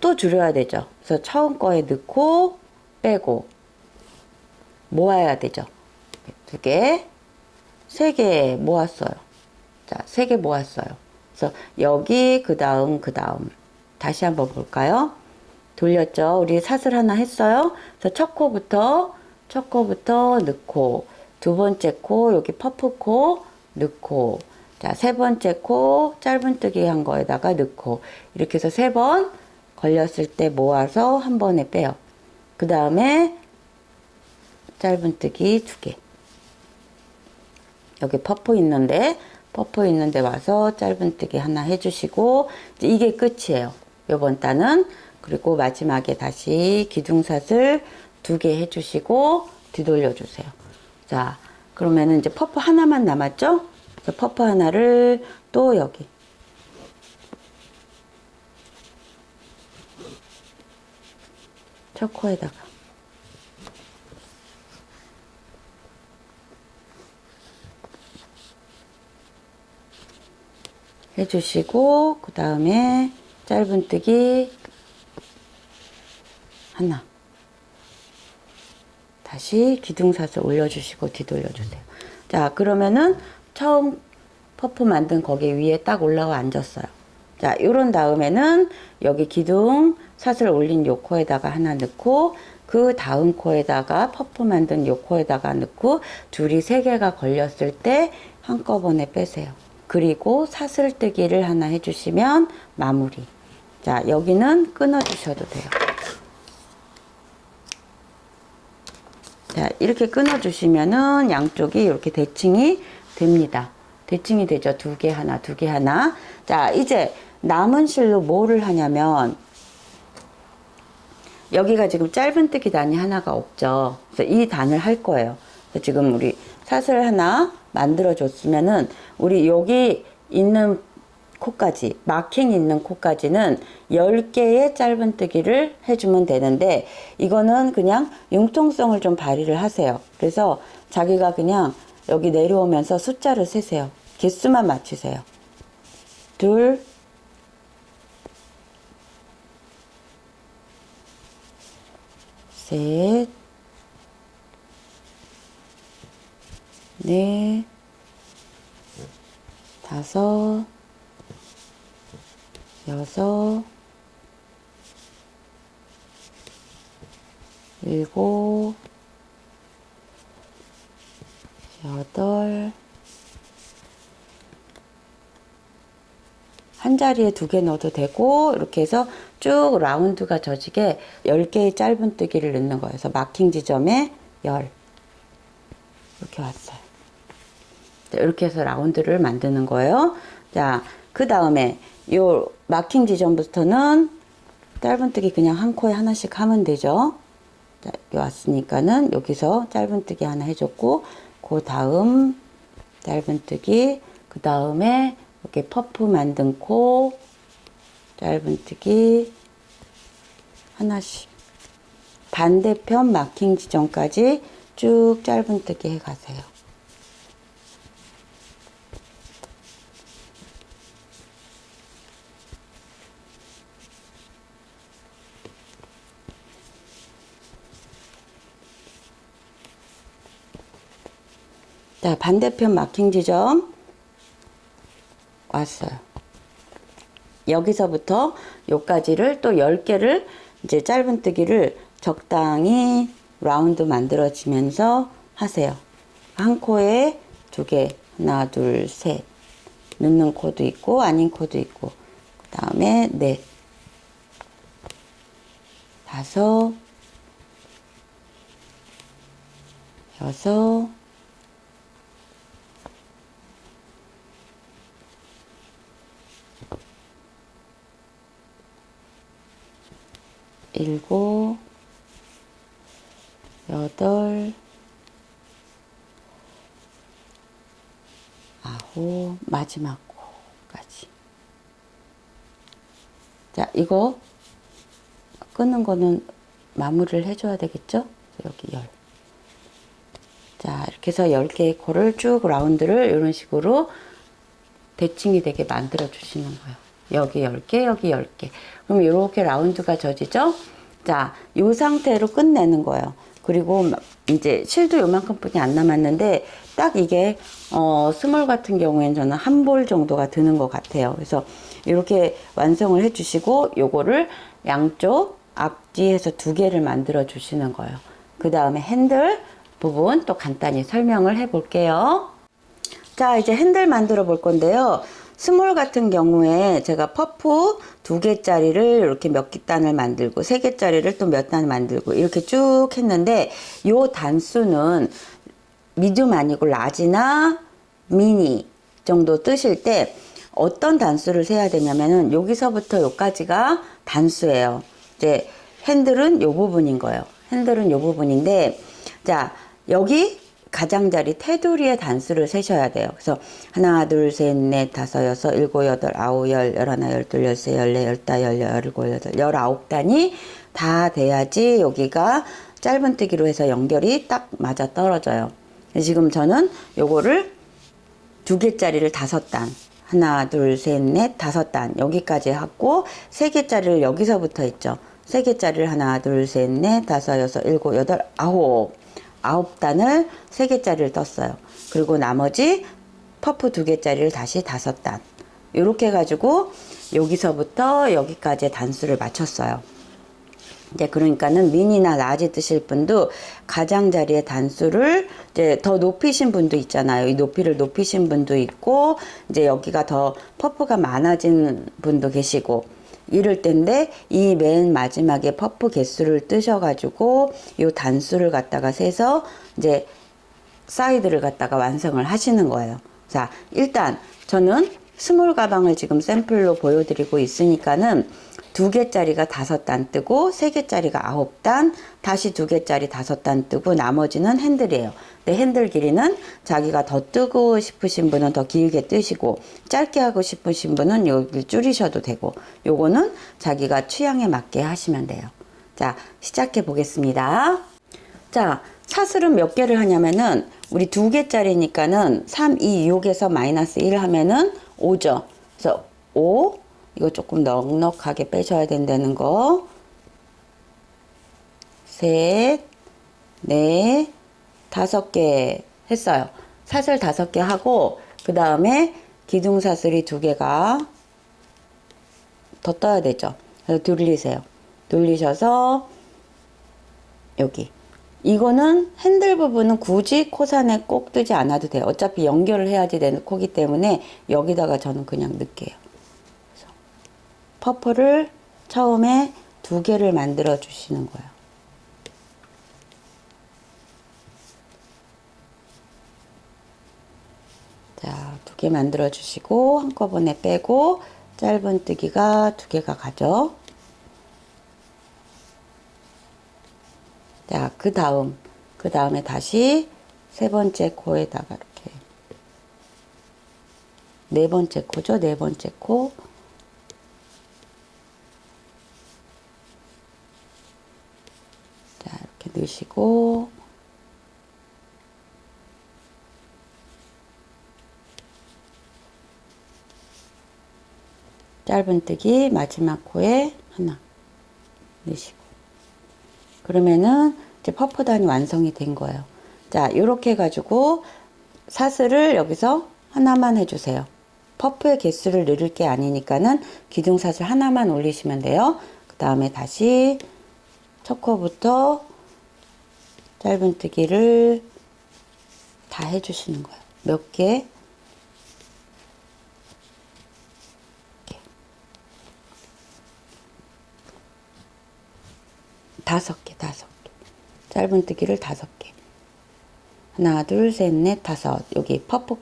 또 줄여야 되죠. 그래서 처음 거에 넣고 빼고 모아야 되죠. 두 개, 세 개 모았어요. 자, 세 개 모았어요. 그래서 여기 그 다음 다시 한번 볼까요? 돌렸죠. 우리 사슬 하나 했어요. 그래서 첫 코부터 넣고, 두 번째 코 여기 퍼프 코 넣고, 자, 세 번째 코 짧은뜨기 한 거에다가 넣고, 이렇게 해서 세 번 걸렸을 때 모아서 한 번에 빼요. 그 다음에 짧은뜨기 두 개. 여기 퍼프 있는데 와서 짧은뜨기 하나 해주시고, 이게 끝이에요. 요번 단은. 그리고 마지막에 다시 기둥사슬 두 개 해주시고 뒤돌려 주세요. 자, 그러면은 이제 퍼프 하나만 남았죠? 그래서 퍼프 하나를 또 여기 첫 코에다가 해주시고, 그 다음에 짧은뜨기 하나, 다시 기둥사슬 올려주시고 뒤돌려주세요. 자, 그러면은 처음 퍼프 만든 거기 위에 딱 올라와 앉았어요. 자, 요런 다음에는 여기 기둥사슬 올린 요 코에다가 하나 넣고, 그 다음 코에다가 퍼프 만든 요 코에다가 넣고, 줄이 세 개가 걸렸을 때 한꺼번에 빼세요. 그리고 사슬뜨기를 하나 해주시면 마무리. 자, 여기는 끊어주셔도 돼요. 자, 이렇게 끊어주시면은 양쪽이 이렇게 대칭이 됩니다. 대칭이 되죠. 두 개 하나, 두 개 하나. 자, 이제 남은 실로 뭐를 하냐면, 여기가 지금 짧은뜨기 단이 하나가 없죠. 그래서 이 단을 할 거예요. 그래서 지금 우리 사슬 하나 만들어 줬으면은, 우리 여기 있는 코까지, 마킹 있는 코까지는 10개의 짧은뜨기를 해주면 되는데, 이거는 그냥 융통성을 좀 발휘를 하세요. 그래서 자기가 그냥 여기 내려오면서 숫자를 세세요. 개수만 맞추세요. 둘, 셋, 넷, 다섯, 여섯, 일곱, 여덟, 한 자리에 두 개 넣어도 되고, 이렇게 해서 쭉 라운드가 져지게 10개의 짧은뜨기를 넣는 거예요. 그래서 마킹 지점에 10 이렇게 왔어요. 이렇게 해서 라운드를 만드는 거예요. 자, 그 다음에 요 마킹 지점부터는 짧은뜨기 그냥 한 코에 하나씩 하면 되죠. 자, 여기 왔으니까는 여기서 짧은뜨기 하나 해줬고, 그 다음 짧은뜨기, 그 다음에 이렇게 퍼프 만든 코 짧은뜨기 하나씩, 반대편 마킹 지점까지 쭉 짧은뜨기 해 가세요. 자, 반대편 마킹 지점 왔어요. 여기서부터 요까지를 또 10개를 이제 짧은뜨기를 적당히 라운드 만들어지면서 하세요. 한 코에 두 개, 하나, 둘, 셋. 넣는 코도 있고 아닌 코도 있고, 그 다음에 넷, 다섯, 여섯, 일곱, 여덟, 그리고 마지막 코까지. 자, 이거 끊는 거는 마무리를 해줘야 되겠죠? 여기 10. 자, 이렇게 해서 10개의 코를 쭉 라운드를 이런 식으로 대칭이 되게 만들어 주시는 거예요. 여기 10개, 여기 10개. 그럼 이렇게 라운드가 져지죠? 자, 이 상태로 끝내는 거예요. 그리고 이제 실도 요만큼뿐이 안 남았는데 딱 이게 스몰 같은 경우에는 저는 한 볼 정도가 드는 것 같아요. 그래서 이렇게 완성을 해 주시고 요거를 양쪽 앞뒤에서 2개를 만들어 주시는 거예요. 그 다음에 핸들 부분 또 간단히 설명을 해 볼게요. 자, 이제 핸들 만들어 볼 건데요. 스몰 같은 경우에 제가 퍼프 2개짜리를 이렇게 몇 단을 만들고 3개짜리를 또 몇 단을 만들고 이렇게 쭉 했는데 요 단수는 미디움 아니고 라지나 미니 정도 뜨실 때 어떤 단수를 세야 되냐면은 여기서부터 여기까지가 단수예요. 이제 핸들은 요 부분인 거예요. 핸들은 요 부분인데 자, 여기 가장자리 테두리의 단수를 세셔야 돼요. 그래서 하나, 둘, 셋, 넷, 다섯, 여섯, 일곱, 여덟, 아홉, 열, 열하나, 열둘, 열세, 열네, 열다, 열일곱, 여덟, 19단이 다 돼야지 여기가 짧은뜨기로 해서 연결이 딱 맞아 떨어져요. 지금 저는 요거를 2개짜리를 5단, 하나, 둘, 셋, 넷, 5단 여기까지 하고 3개짜리를 여기서부터 있죠. 3개짜리를 하나, 둘, 셋, 넷, 다섯, 여섯, 일곱, 여덟, 아홉 단을 3개짜리를 떴어요. 그리고 나머지 퍼프 2개짜리를 다시 5단. 이렇게 해가지고 여기서부터 여기까지 단수를 맞췄어요. 이제 그러니까는 미니나 라지 뜨실 분도 가장자리의 단수를 이제 더 높이신 분도 있잖아요. 이 높이를 높이신 분도 있고 이제 여기가 더 퍼프가 많아진 분도 계시고 이럴 때인데 이 맨 마지막에 퍼프 개수를 뜨셔가지고 이 단수를 갖다가 세서 이제 사이드를 갖다가 완성을 하시는 거예요. 자, 일단 저는 스몰 가방을 지금 샘플로 보여드리고 있으니까는 2개짜리가 5단 뜨고 3개짜리가 9단, 다시 2개짜리 5단 뜨고 나머지는 핸들이에요. 근데 핸들 길이는 자기가 더 뜨고 싶으신 분은 더 길게 뜨시고 짧게 하고 싶으신 분은 여기 줄이셔도 되고 요거는 자기가 취향에 맞게 하시면 돼요. 자, 시작해 보겠습니다. 자, 사슬은 몇 개를 하냐면은 우리 2개짜리니까는 3, 2, 6에서 마이너스 1 하면은 5죠. 그래서 5, 이거 조금 넉넉하게 빼셔야 된다는 거. 셋, 넷, 5개 했어요. 사슬 5개 하고 그 다음에 기둥사슬이 2개가 더 떠야 되죠. 그래서 돌리세요. 돌리셔서 여기 이거는 핸들 부분은 굳이 코산에 꼭 뜨지 않아도 돼요. 어차피 연결을 해야지 되는 코기 때문에 여기다가 저는 그냥 넣을게요. 그래서 퍼프를 처음에 2개를 만들어 주시는 거예요. 자, 2개 만들어 주시고 한꺼번에 빼고 짧은뜨기가 2개가 가죠. 자, 그 다음에 다시 3번째 코에다가 이렇게 4번째 코죠. 4번째 코. 자, 이렇게 넣으시고 짧은뜨기 마지막 코에 하나 넣으시고 그러면은 이제 퍼프단이 완성이 된 거예요. 자, 요렇게 해가지고 사슬을 여기서 하나만 해주세요. 퍼프의 개수를 늘릴 게 아니니까는 기둥사슬 하나만 올리시면 돼요. 그 다음에 다시 첫 코부터 짧은뜨기를 다 해주시는 거예요. 몇 개? 다섯 개. 짧은뜨기를 5개. 하나, 둘, 셋, 넷, 5. 여기 퍼프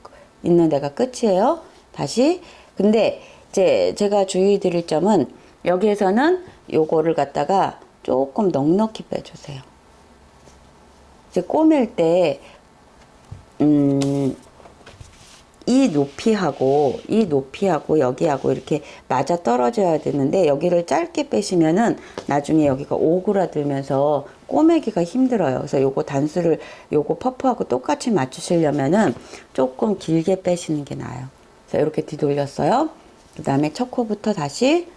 있는 데가 끝이에요. 다시. 근데 이제 제가 주의 드릴 점은 여기에서는 요거를 갖다가 조금 넉넉히 빼주세요. 이제 꼬맬 때, 이 높이하고 여기하고 이렇게 맞아 떨어져야 되는데 여기를 짧게 빼시면은 나중에 여기가 오그라들면서 꼬매기가 힘들어요. 그래서 요거 단수를 요거 퍼프하고 똑같이 맞추시려면은 조금 길게 빼시는 게 나아요. 그래서 이렇게 뒤돌렸어요. 그 다음에 첫 코부터 다시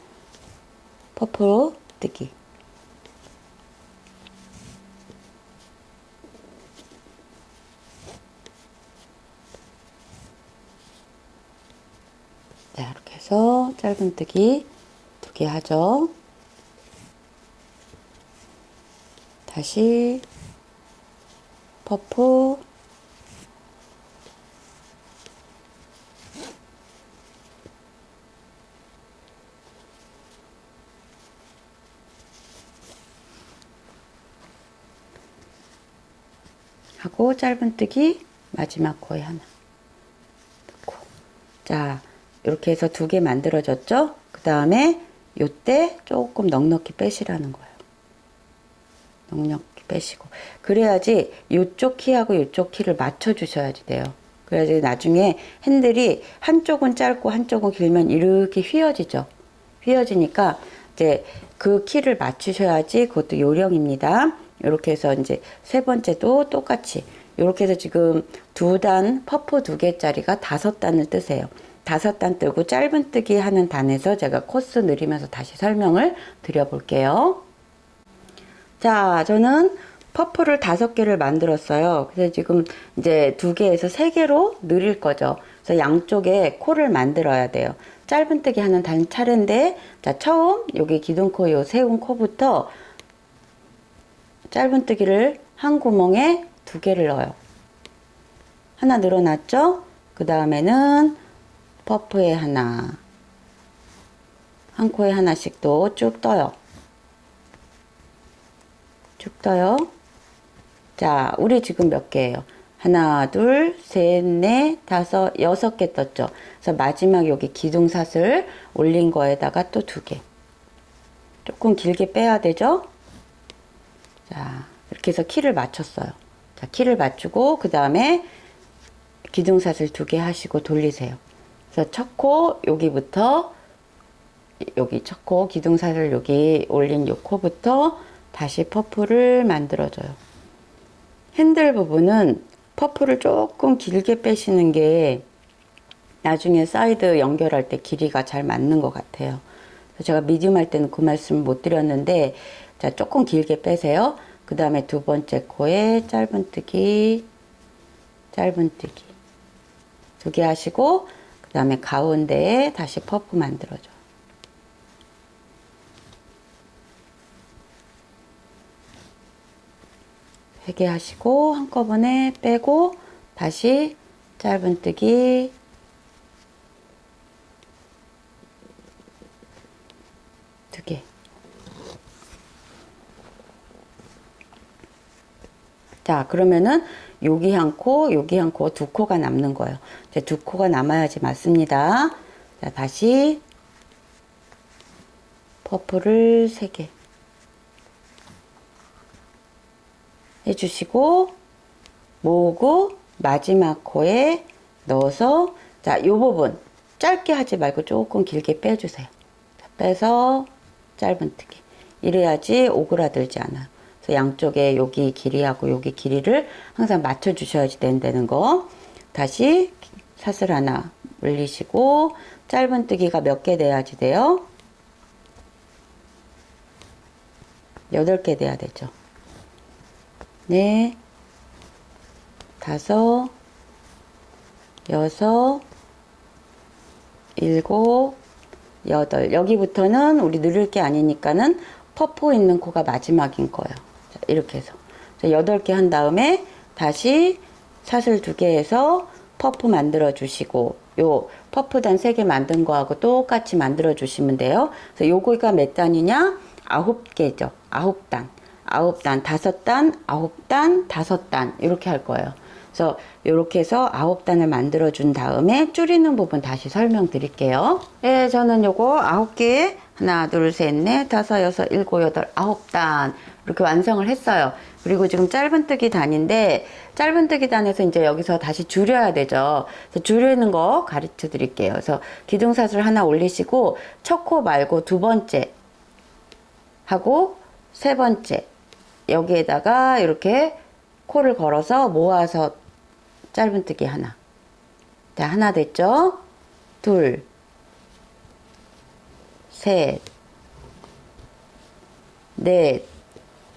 퍼프로 뜨기. 자, 이렇게 해서 짧은뜨기 2개 하죠. 다시 퍼프 하고 짧은뜨기 마지막 코에 하나 넣고. 자, 이렇게 해서 2개 만들어졌죠? 그 다음에 요때 조금 넉넉히 빼시라는 거예요. 넉넉히 빼시고. 그래야지 요쪽 키하고 요쪽 키를 맞춰 주셔야지 돼요. 그래야지 나중에 핸들이 한쪽은 짧고 한쪽은 길면 이렇게 휘어지죠. 휘어지니까 이제 그 키를 맞추셔야지 그것도 요령입니다. 이렇게 해서 이제 세 번째도 똑같이 이렇게 해서 지금 2단 퍼프 2개짜리가 5단을 뜨세요. 5단 뜨고 짧은뜨기 하는 단에서 제가 코스 느리면서 다시 설명을 드려볼게요. 자, 저는 퍼프를 5개를 만들었어요. 그래서 지금 이제 2개에서 3개로 늘릴 거죠. 그래서 양쪽에 코를 만들어야 돼요. 짧은뜨기 하는 단 차례인데, 자, 처음 여기 기둥코 요 세운 코부터 짧은뜨기를 한 구멍에 2개를 넣어요. 하나 늘어났죠? 그 다음에는 퍼프에 하나, 한 코에 하나씩 또 쭉 떠요. 쭉 떠요. 자, 우리 지금 몇 개예요? 하나, 둘, 셋, 넷, 다섯, 6개 떴죠. 그래서 마지막 여기 기둥삿을 올린 거에다가 또 2개. 조금 길게 빼야 되죠? 자, 이렇게 해서 키를 맞췄어요. 자, 키를 맞추고 그 다음에 기둥삿을 2개 하시고 돌리세요. 그래서 첫 코 여기부터 여기 첫 코 기둥삿을 여기 올린 요 코부터 다시 퍼프를 만들어줘요. 핸들 부분은 퍼프를 조금 길게 빼시는 게 나중에 사이드 연결할 때 길이가 잘 맞는 것 같아요. 그래서 제가 미디움 할 때는 그 말씀을 못 드렸는데, 자, 조금 길게 빼세요. 그 다음에 2번째 코에 짧은뜨기 2개 하시고, 그 다음에 가운데에 다시 퍼프 만들어줘. 세 개 하시고 한꺼번에 빼고 다시 짧은뜨기 2개. 자, 그러면은 여기 한 코, 여기 한 코, 2코가 남는 거예요. 이제 2코가 남아야지 맞습니다. 자, 다시 퍼프를 3개 해주시고 모으고 마지막 코에 넣어서, 자, 요 부분 짧게 하지 말고 조금 길게 빼주세요. 자, 빼서 짧은뜨기. 이래야지 오그라들지 않아요. 그래서 양쪽에 여기 길이하고 여기 길이를 항상 맞춰 주셔야지 된다는 거. 다시 사슬 하나 올리시고 짧은뜨기가 몇 개 돼야지 돼요? 8개 돼야 되죠. 네, 5, 6, 7, 8. 여기부터는 우리 누를 게 아니니까는 퍼프 있는 코가 마지막인 거예요. 자, 이렇게 해서 8개 한 다음에 다시 사슬 2개 해서 퍼프 만들어 주시고, 요 퍼프단 3개 만든 거하고 똑같이 만들어 주시면 돼요. 그래서 요거가 몇 단이냐? 9개죠. 9단. 9단, 5단, 9단, 5단 이렇게 할 거예요. 그래서 이렇게 해서 9단을 만들어 준 다음에 줄이는 부분 다시 설명드릴게요. 네, 저는 요거 9개 하나, 둘, 셋, 넷, 다섯, 여섯, 일곱, 여덟, 9단 이렇게 완성을 했어요. 그리고 지금 짧은뜨기 단인데 짧은뜨기 단에서 이제 여기서 다시 줄여야 되죠. 그래서 줄이는 거 가르쳐 드릴게요. 그래서 기둥사슬 하나 올리시고 첫 코 말고 두 번째 하고 세 번째 여기에다가 이렇게 코를 걸어서 모아서 짧은뜨기 하나. 자, 하나 됐죠? 둘, 셋, 넷,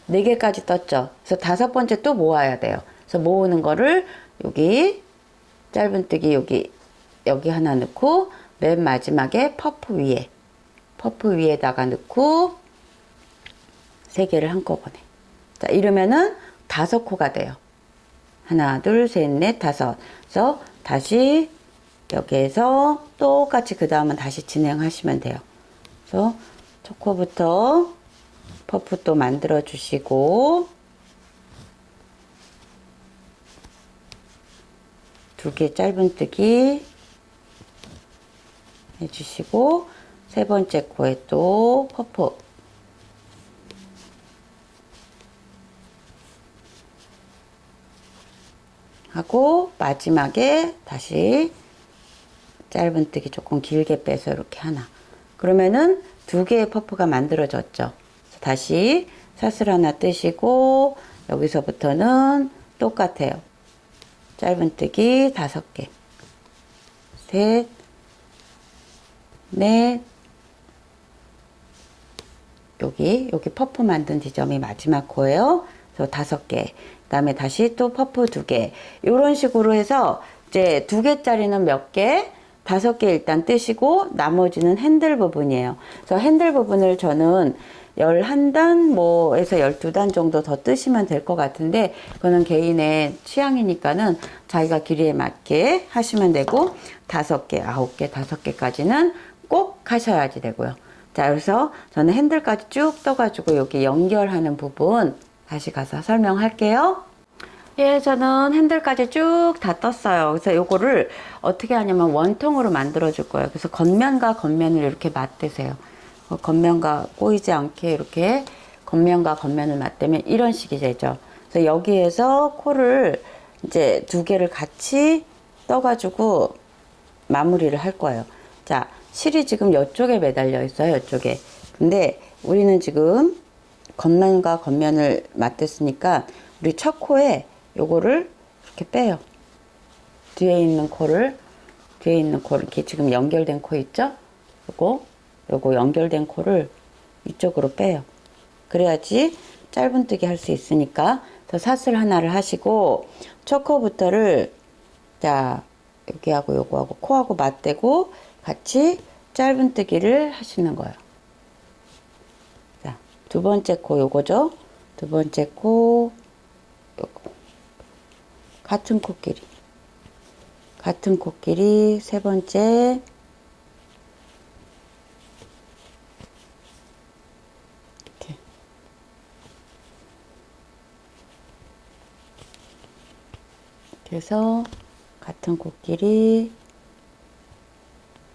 네 개까지 떴죠. 그래서 다섯 번째 또 모아야 돼요. 그래서 모으는 거를 여기 짧은뜨기 여기 하나 넣고 맨 마지막에 퍼프 위에다가 넣고 세 개를 한꺼번에. 자, 이러면은 다섯 코가 돼요. 하나, 둘, 셋, 넷, 다섯. 그래서 다시 여기에서 똑같이 그 다음은 다시 진행하시면 돼요. 그래서 첫 코부터 퍼프 또 만들어 주시고 두 개 짧은뜨기 해주시고 세 번째 코에 또 퍼프 하고 마지막에 다시 짧은뜨기 조금 길게 빼서 이렇게 하나. 그러면은 두 개의 퍼프가 만들어졌죠. 다시 사슬 하나 뜨시고 여기서부터는 똑같아요. 짧은뜨기 5개, 셋, 넷, 여기 퍼프 만든 지점이 마지막 코예요. 그래서 5개. 그 다음에 다시 또 퍼프 2개. 이런 식으로 해서 이제 2개짜리는 몇 개, 5개 일단 뜨시고 나머지는 핸들 부분이에요. 그래서 핸들 부분을 저는 11단 뭐에서 12단 정도 더 뜨시면 될 것 같은데 그거는 개인의 취향이니까는 자기가 길이에 맞게 하시면 되고 5개, 9개, 5개까지는 꼭 하셔야지 되고요. 자, 그래서 저는 핸들까지 쭉 떠가지고 여기 연결하는 부분 다시 가서 설명할게요. 예, 저는 핸들까지 쭉 다 떴어요. 그래서 요거를 어떻게 하냐면 원통으로 만들어 줄 거예요. 그래서 겉면과 겉면을 이렇게 맞대세요. 겉면과 꼬이지 않게 이렇게 겉면과 겉면을 맞대면 이런 식이 되죠. 그래서 여기에서 코를 이제 2개를 같이 떠가지고 마무리를 할 거예요. 자, 실이 지금 이쪽에 매달려 있어요. 이쪽에. 근데 우리는 지금 겉면과 겉면을 맞댔으니까 우리 첫 코에 요거를 이렇게 빼요. 뒤에 있는 코를 이렇게 지금 연결된 코 있죠? 요거 연결된 코를 이쪽으로 빼요. 그래야지 짧은뜨기 할 수 있으니까 더 사슬 하나를 하시고 첫 코부터를 자 여기하고 요거하고 코하고 맞대고 같이 짧은뜨기를 하시는 거예요. 자, 두 번째 코 요거죠? 두 번째 코 요거 같은 코끼리 세 번째 이렇게 그래서 같은 코끼리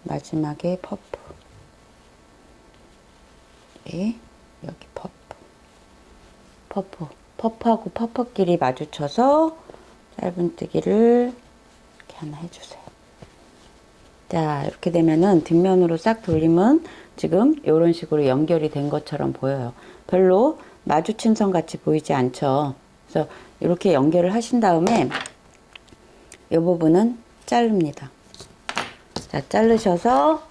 마지막에 퍼프 여기 퍼프하고 퍼프끼리 마주쳐서 짧은뜨기를 이렇게 하나 해주세요. 자, 이렇게 되면은 뒷면으로 싹 돌리면 지금 이런 식으로 연결이 된 것처럼 보여요. 별로 마주친 선 같이 보이지 않죠. 그래서 이렇게 연결을 하신 다음에 이 부분은 자릅니다. 자, 자르셔서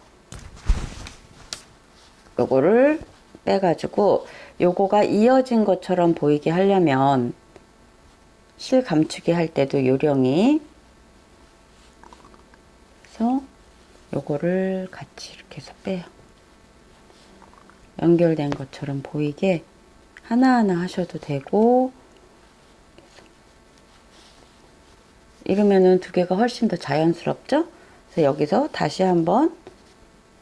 요거를 빼가지고 요거가 이어진 것처럼 보이게 하려면 실 감추기 할 때도 요령이 그래서 요거를 같이 이렇게 해서 빼요. 연결된 것처럼 보이게 하나하나 하셔도 되고 이러면은 2개가 훨씬 더 자연스럽죠? 그래서 여기서 다시 한번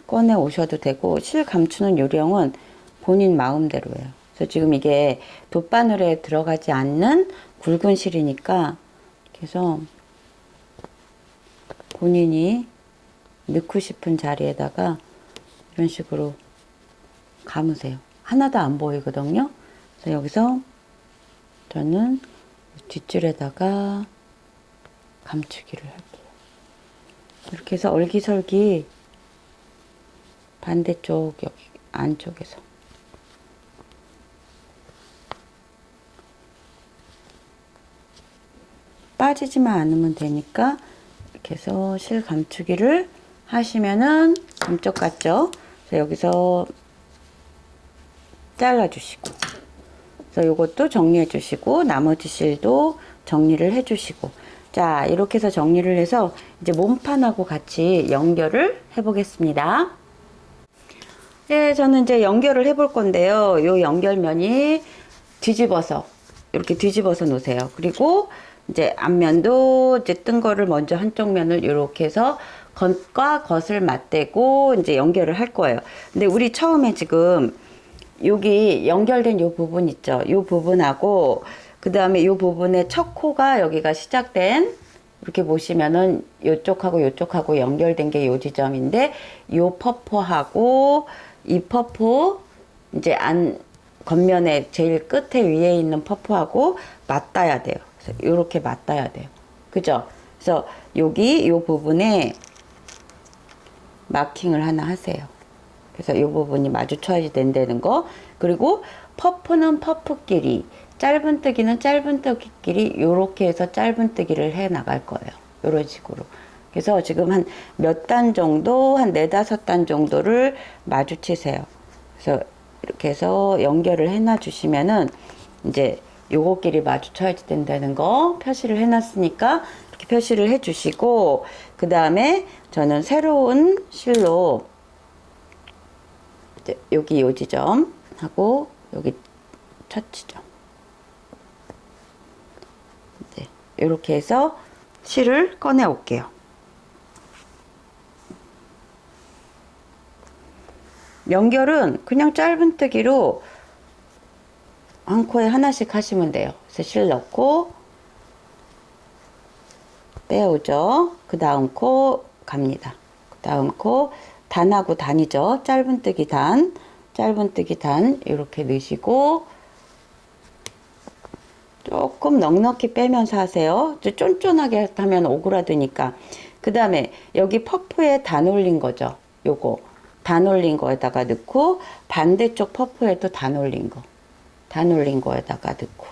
꺼내 오셔도 되고 실 감추는 요령은 본인 마음대로예요. 그래서 지금 이게 돗바늘에 들어가지 않는 굵은 실이니까 그래서 본인이 넣고 싶은 자리에다가 이런 식으로 감으세요. 하나도 안 보이거든요. 그래서 여기서 저는 뒷줄에다가 감추기를 할게요. 이렇게 해서 얼기설기 반대쪽 여기 안쪽에서 빠지지만 않으면 되니까 이렇게 해서 실 감추기를 하시면은 감쪽 같죠? 그래서 여기서 잘라주시고, 그래서 요것도 정리해 주시고, 나머지 실도 정리를 해 주시고, 자, 이렇게 해서 정리를 해서 이제 몸판하고 같이 연결을 해 보겠습니다. 네, 저는 이제 연결을 해 볼 건데요. 요 연결면이 뒤집어서, 이렇게 뒤집어서 놓으세요. 그리고 이제 앞면도 이제 뜬 거를 먼저 한쪽 면을 이렇게 해서 겉과 겉을 맞대고 이제 연결을 할 거예요. 근데 우리 처음에 지금 여기 연결된 요 부분 있죠? 요 부분하고 그 다음에 요 부분의 첫 코가 여기가 시작된, 이렇게 보시면은 요쪽하고 요쪽하고 연결된 게 요 지점인데, 요 퍼포하고 이 퍼포 이제 안 겉면에 제일 끝에 위에 있는 퍼포하고 맞닿아야 돼요. 그래서 요렇게 맞닿아야 돼요. 그죠? 그래서 여기 요 부분에 마킹을 하나 하세요. 그래서 이 부분이 마주쳐야 된다는 거. 그리고 퍼프는 퍼프끼리, 짧은뜨기는 짧은뜨기끼리 요렇게 해서 짧은뜨기를 해 나갈 거예요. 요런 식으로. 그래서 지금 한 몇 단 정도, 한 4, 5단 정도를 마주치세요. 그래서 이렇게 해서 연결을 해놔 주시면은 이제 요거끼리 마주쳐야 된다는 거 표시를 해놨으니까 이렇게 표시를 해 주시고, 그 다음에 저는 새로운 실로 여기 요 지점 하고 여기 첫 지점 이렇게 해서 실을 꺼내 올게요. 연결은 그냥 짧은뜨기로 한 코에 하나씩 하시면 돼요. 그래서 실 넣고 빼오죠. 그 다음 코 갑니다. 그 다음 코 단하고 단이죠. 짧은뜨기 단, 짧은뜨기 단 이렇게 넣으시고 조금 넉넉히 빼면서 하세요. 쫀쫀하게 하면 오그라드니까. 그 다음에 여기 퍼프에 단 올린 거죠. 요거 단 올린 거에다가 넣고, 반대쪽 퍼프에도 단 올린 거에다가 넣고.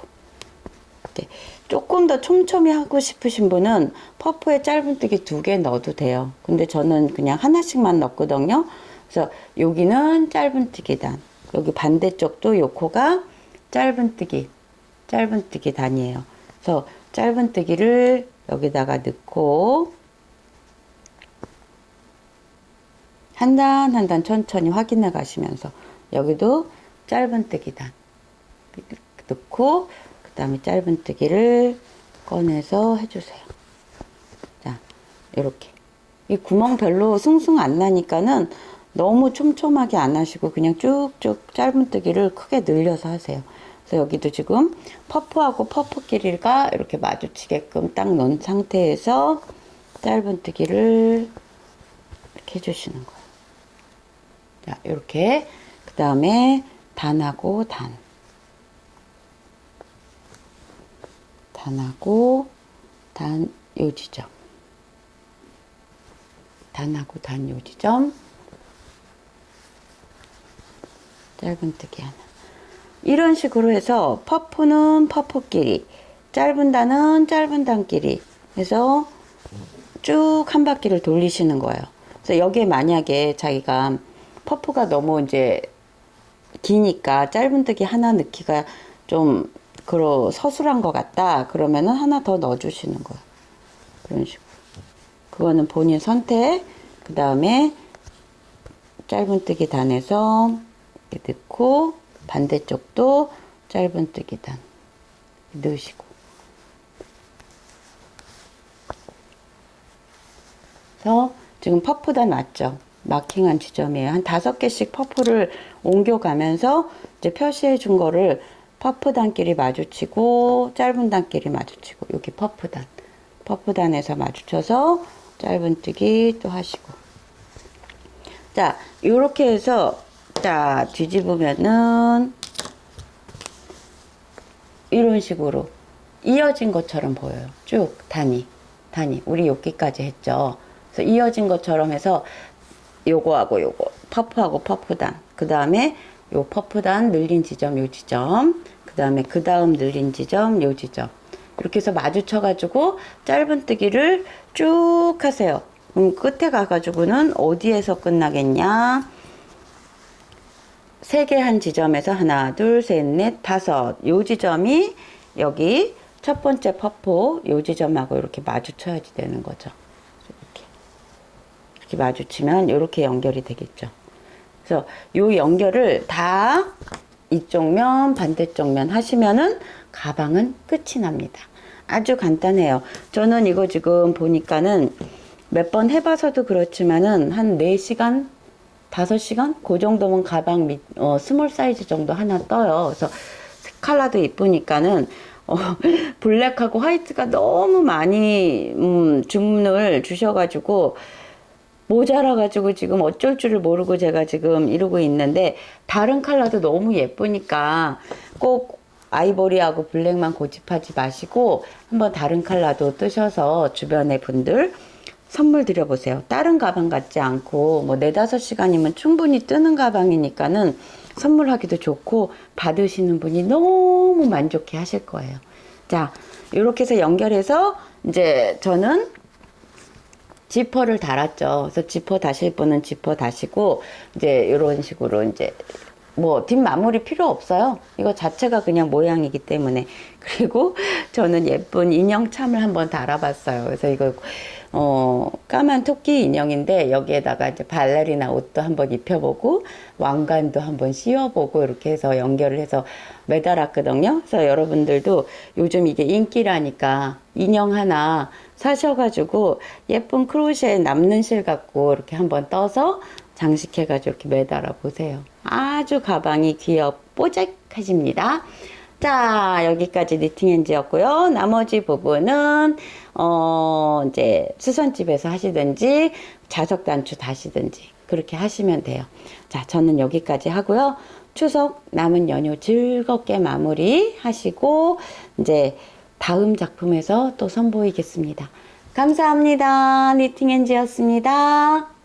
네. 조금 더 촘촘히 하고 싶으신 분은 퍼프에 짧은뜨기 2개 넣어도 돼요. 근데 저는 그냥 하나씩만 넣거든요. 그래서 여기는 짧은뜨기 단, 여기 반대쪽도 요 코가 짧은뜨기 단이에요. 그래서 짧은뜨기를 여기다가 넣고 한 단 한 단 천천히 확인해 가시면서 여기도 짧은뜨기 단 넣고, 그 다음에 짧은뜨기를 꺼내서 해주세요. 자, 이렇게. 이 구멍 별로 숭숭 안 나니까는 너무 촘촘하게 안 하시고 그냥 쭉쭉 짧은뜨기를 크게 늘려서 하세요. 그래서 여기도 지금 퍼프하고 퍼프끼리가 이렇게 마주치게끔 딱 놓은 상태에서 짧은뜨기를 이렇게 해주시는 거예요. 자, 이렇게. 그 다음에 단하고 단하고 단 요 지점, 단하고 단 요 지점 짧은뜨기 하나. 이런 식으로 해서 퍼프는 퍼프끼리, 짧은 단은 짧은 단끼리 해서 쭉 한 바퀴를 돌리시는 거예요. 그래서 여기에 만약에 자기가 퍼프가 너무 이제 기니까 짧은뜨기 하나 넣기가 좀 서술한 것 같다. 그러면은 하나 더 넣어주시는 거예요. 이런 식으로. 그거는 본인 선택. 그 다음에 짧은뜨기 단에서 이렇게 넣고, 반대쪽도 짧은뜨기 단 넣으시고. 그래서 지금 퍼프단 맞죠? 마킹한 지점이에요. 한 5개씩 퍼프를 옮겨가면서 이제 표시해 준 거를 퍼프 단끼리 마주치고 짧은 단끼리 마주치고, 여기 퍼프단에서 마주쳐서 짧은뜨기 또 하시고. 자, 요렇게 해서 자 뒤집으면은 이런 식으로 이어진 것처럼 보여요. 쭉 단이 우리 여기까지 했죠. 그래서 이어진 것처럼 해서 요거하고 요거 퍼프하고 퍼프단, 그 다음에 요 퍼프단 늘린 지점, 요 지점, 그 다음에 그 다음 늘린 지점, 요 지점, 이렇게 해서 마주쳐 가지고 짧은뜨기를 쭉 하세요. 끝에 가가지고는 어디에서 끝나겠냐? 3개 한 지점에서 하나, 둘, 셋, 넷, 다섯. 요 지점이 여기 첫 번째 퍼프 요 지점하고 이렇게 마주쳐야지 되는 거죠. 이렇게 마주치면 이렇게 연결이 되겠죠. 그래서 요 연결을 다 이쪽 면 반대쪽 면 하시면은 가방은 끝이 납니다. 아주 간단해요. 저는 이거 지금 보니까는 몇 번 해봐서도 그렇지만은 한 4시간 5시간 그 정도면 가방 스몰 사이즈 정도 하나 떠요. 그래서 컬러도 이쁘니까는 블랙하고 화이트가 너무 많이 주문을 주셔가지고 모자라가지고 지금 어쩔 줄을 모르고 제가 지금 이러고 있는데, 다른 컬러도 너무 예쁘니까 꼭 아이보리하고 블랙만 고집하지 마시고 한번 다른 컬러도 뜨셔서 주변의 분들 선물 드려보세요. 다른 가방 같지 않고 뭐 4-5시간이면 충분히 뜨는 가방이니까는 선물하기도 좋고 받으시는 분이 너무 만족해 하실 거예요. 자, 이렇게 해서 연결해서 이제 저는 지퍼를 달았죠. 그래서 지퍼 다실 분은 지퍼 다시고 이제 이런 식으로 이제 뭐 뒷마무리 필요 없어요. 이거 자체가 그냥 모양이기 때문에. 그리고 저는 예쁜 인형 참을 한번 달아봤어요. 그래서 이거 까만 토끼 인형인데 여기에다가 이제 발레리나 옷도 한번 입혀보고 왕관도 한번 씌워보고 이렇게 해서 연결을 해서 매달았거든요. 그래서 여러분들도 요즘 이게 인기라니까 인형 하나 사셔가지고 예쁜 크로셰 남는 실 갖고 이렇게 한번 떠서 장식해가지고 이렇게 매달아 보세요. 아주 가방이 뽀짝하십니다. 자, 여기까지 니팅엔지였고요. 나머지 부분은 이제 수선집에서 하시든지 자석 단추 다시든지 그렇게 하시면 돼요. 자, 저는 여기까지 하고요. 추석 남은 연휴 즐겁게 마무리 하시고 이제 다음 작품에서 또 선보이겠습니다. 감사합니다. 니팅엔지였습니다.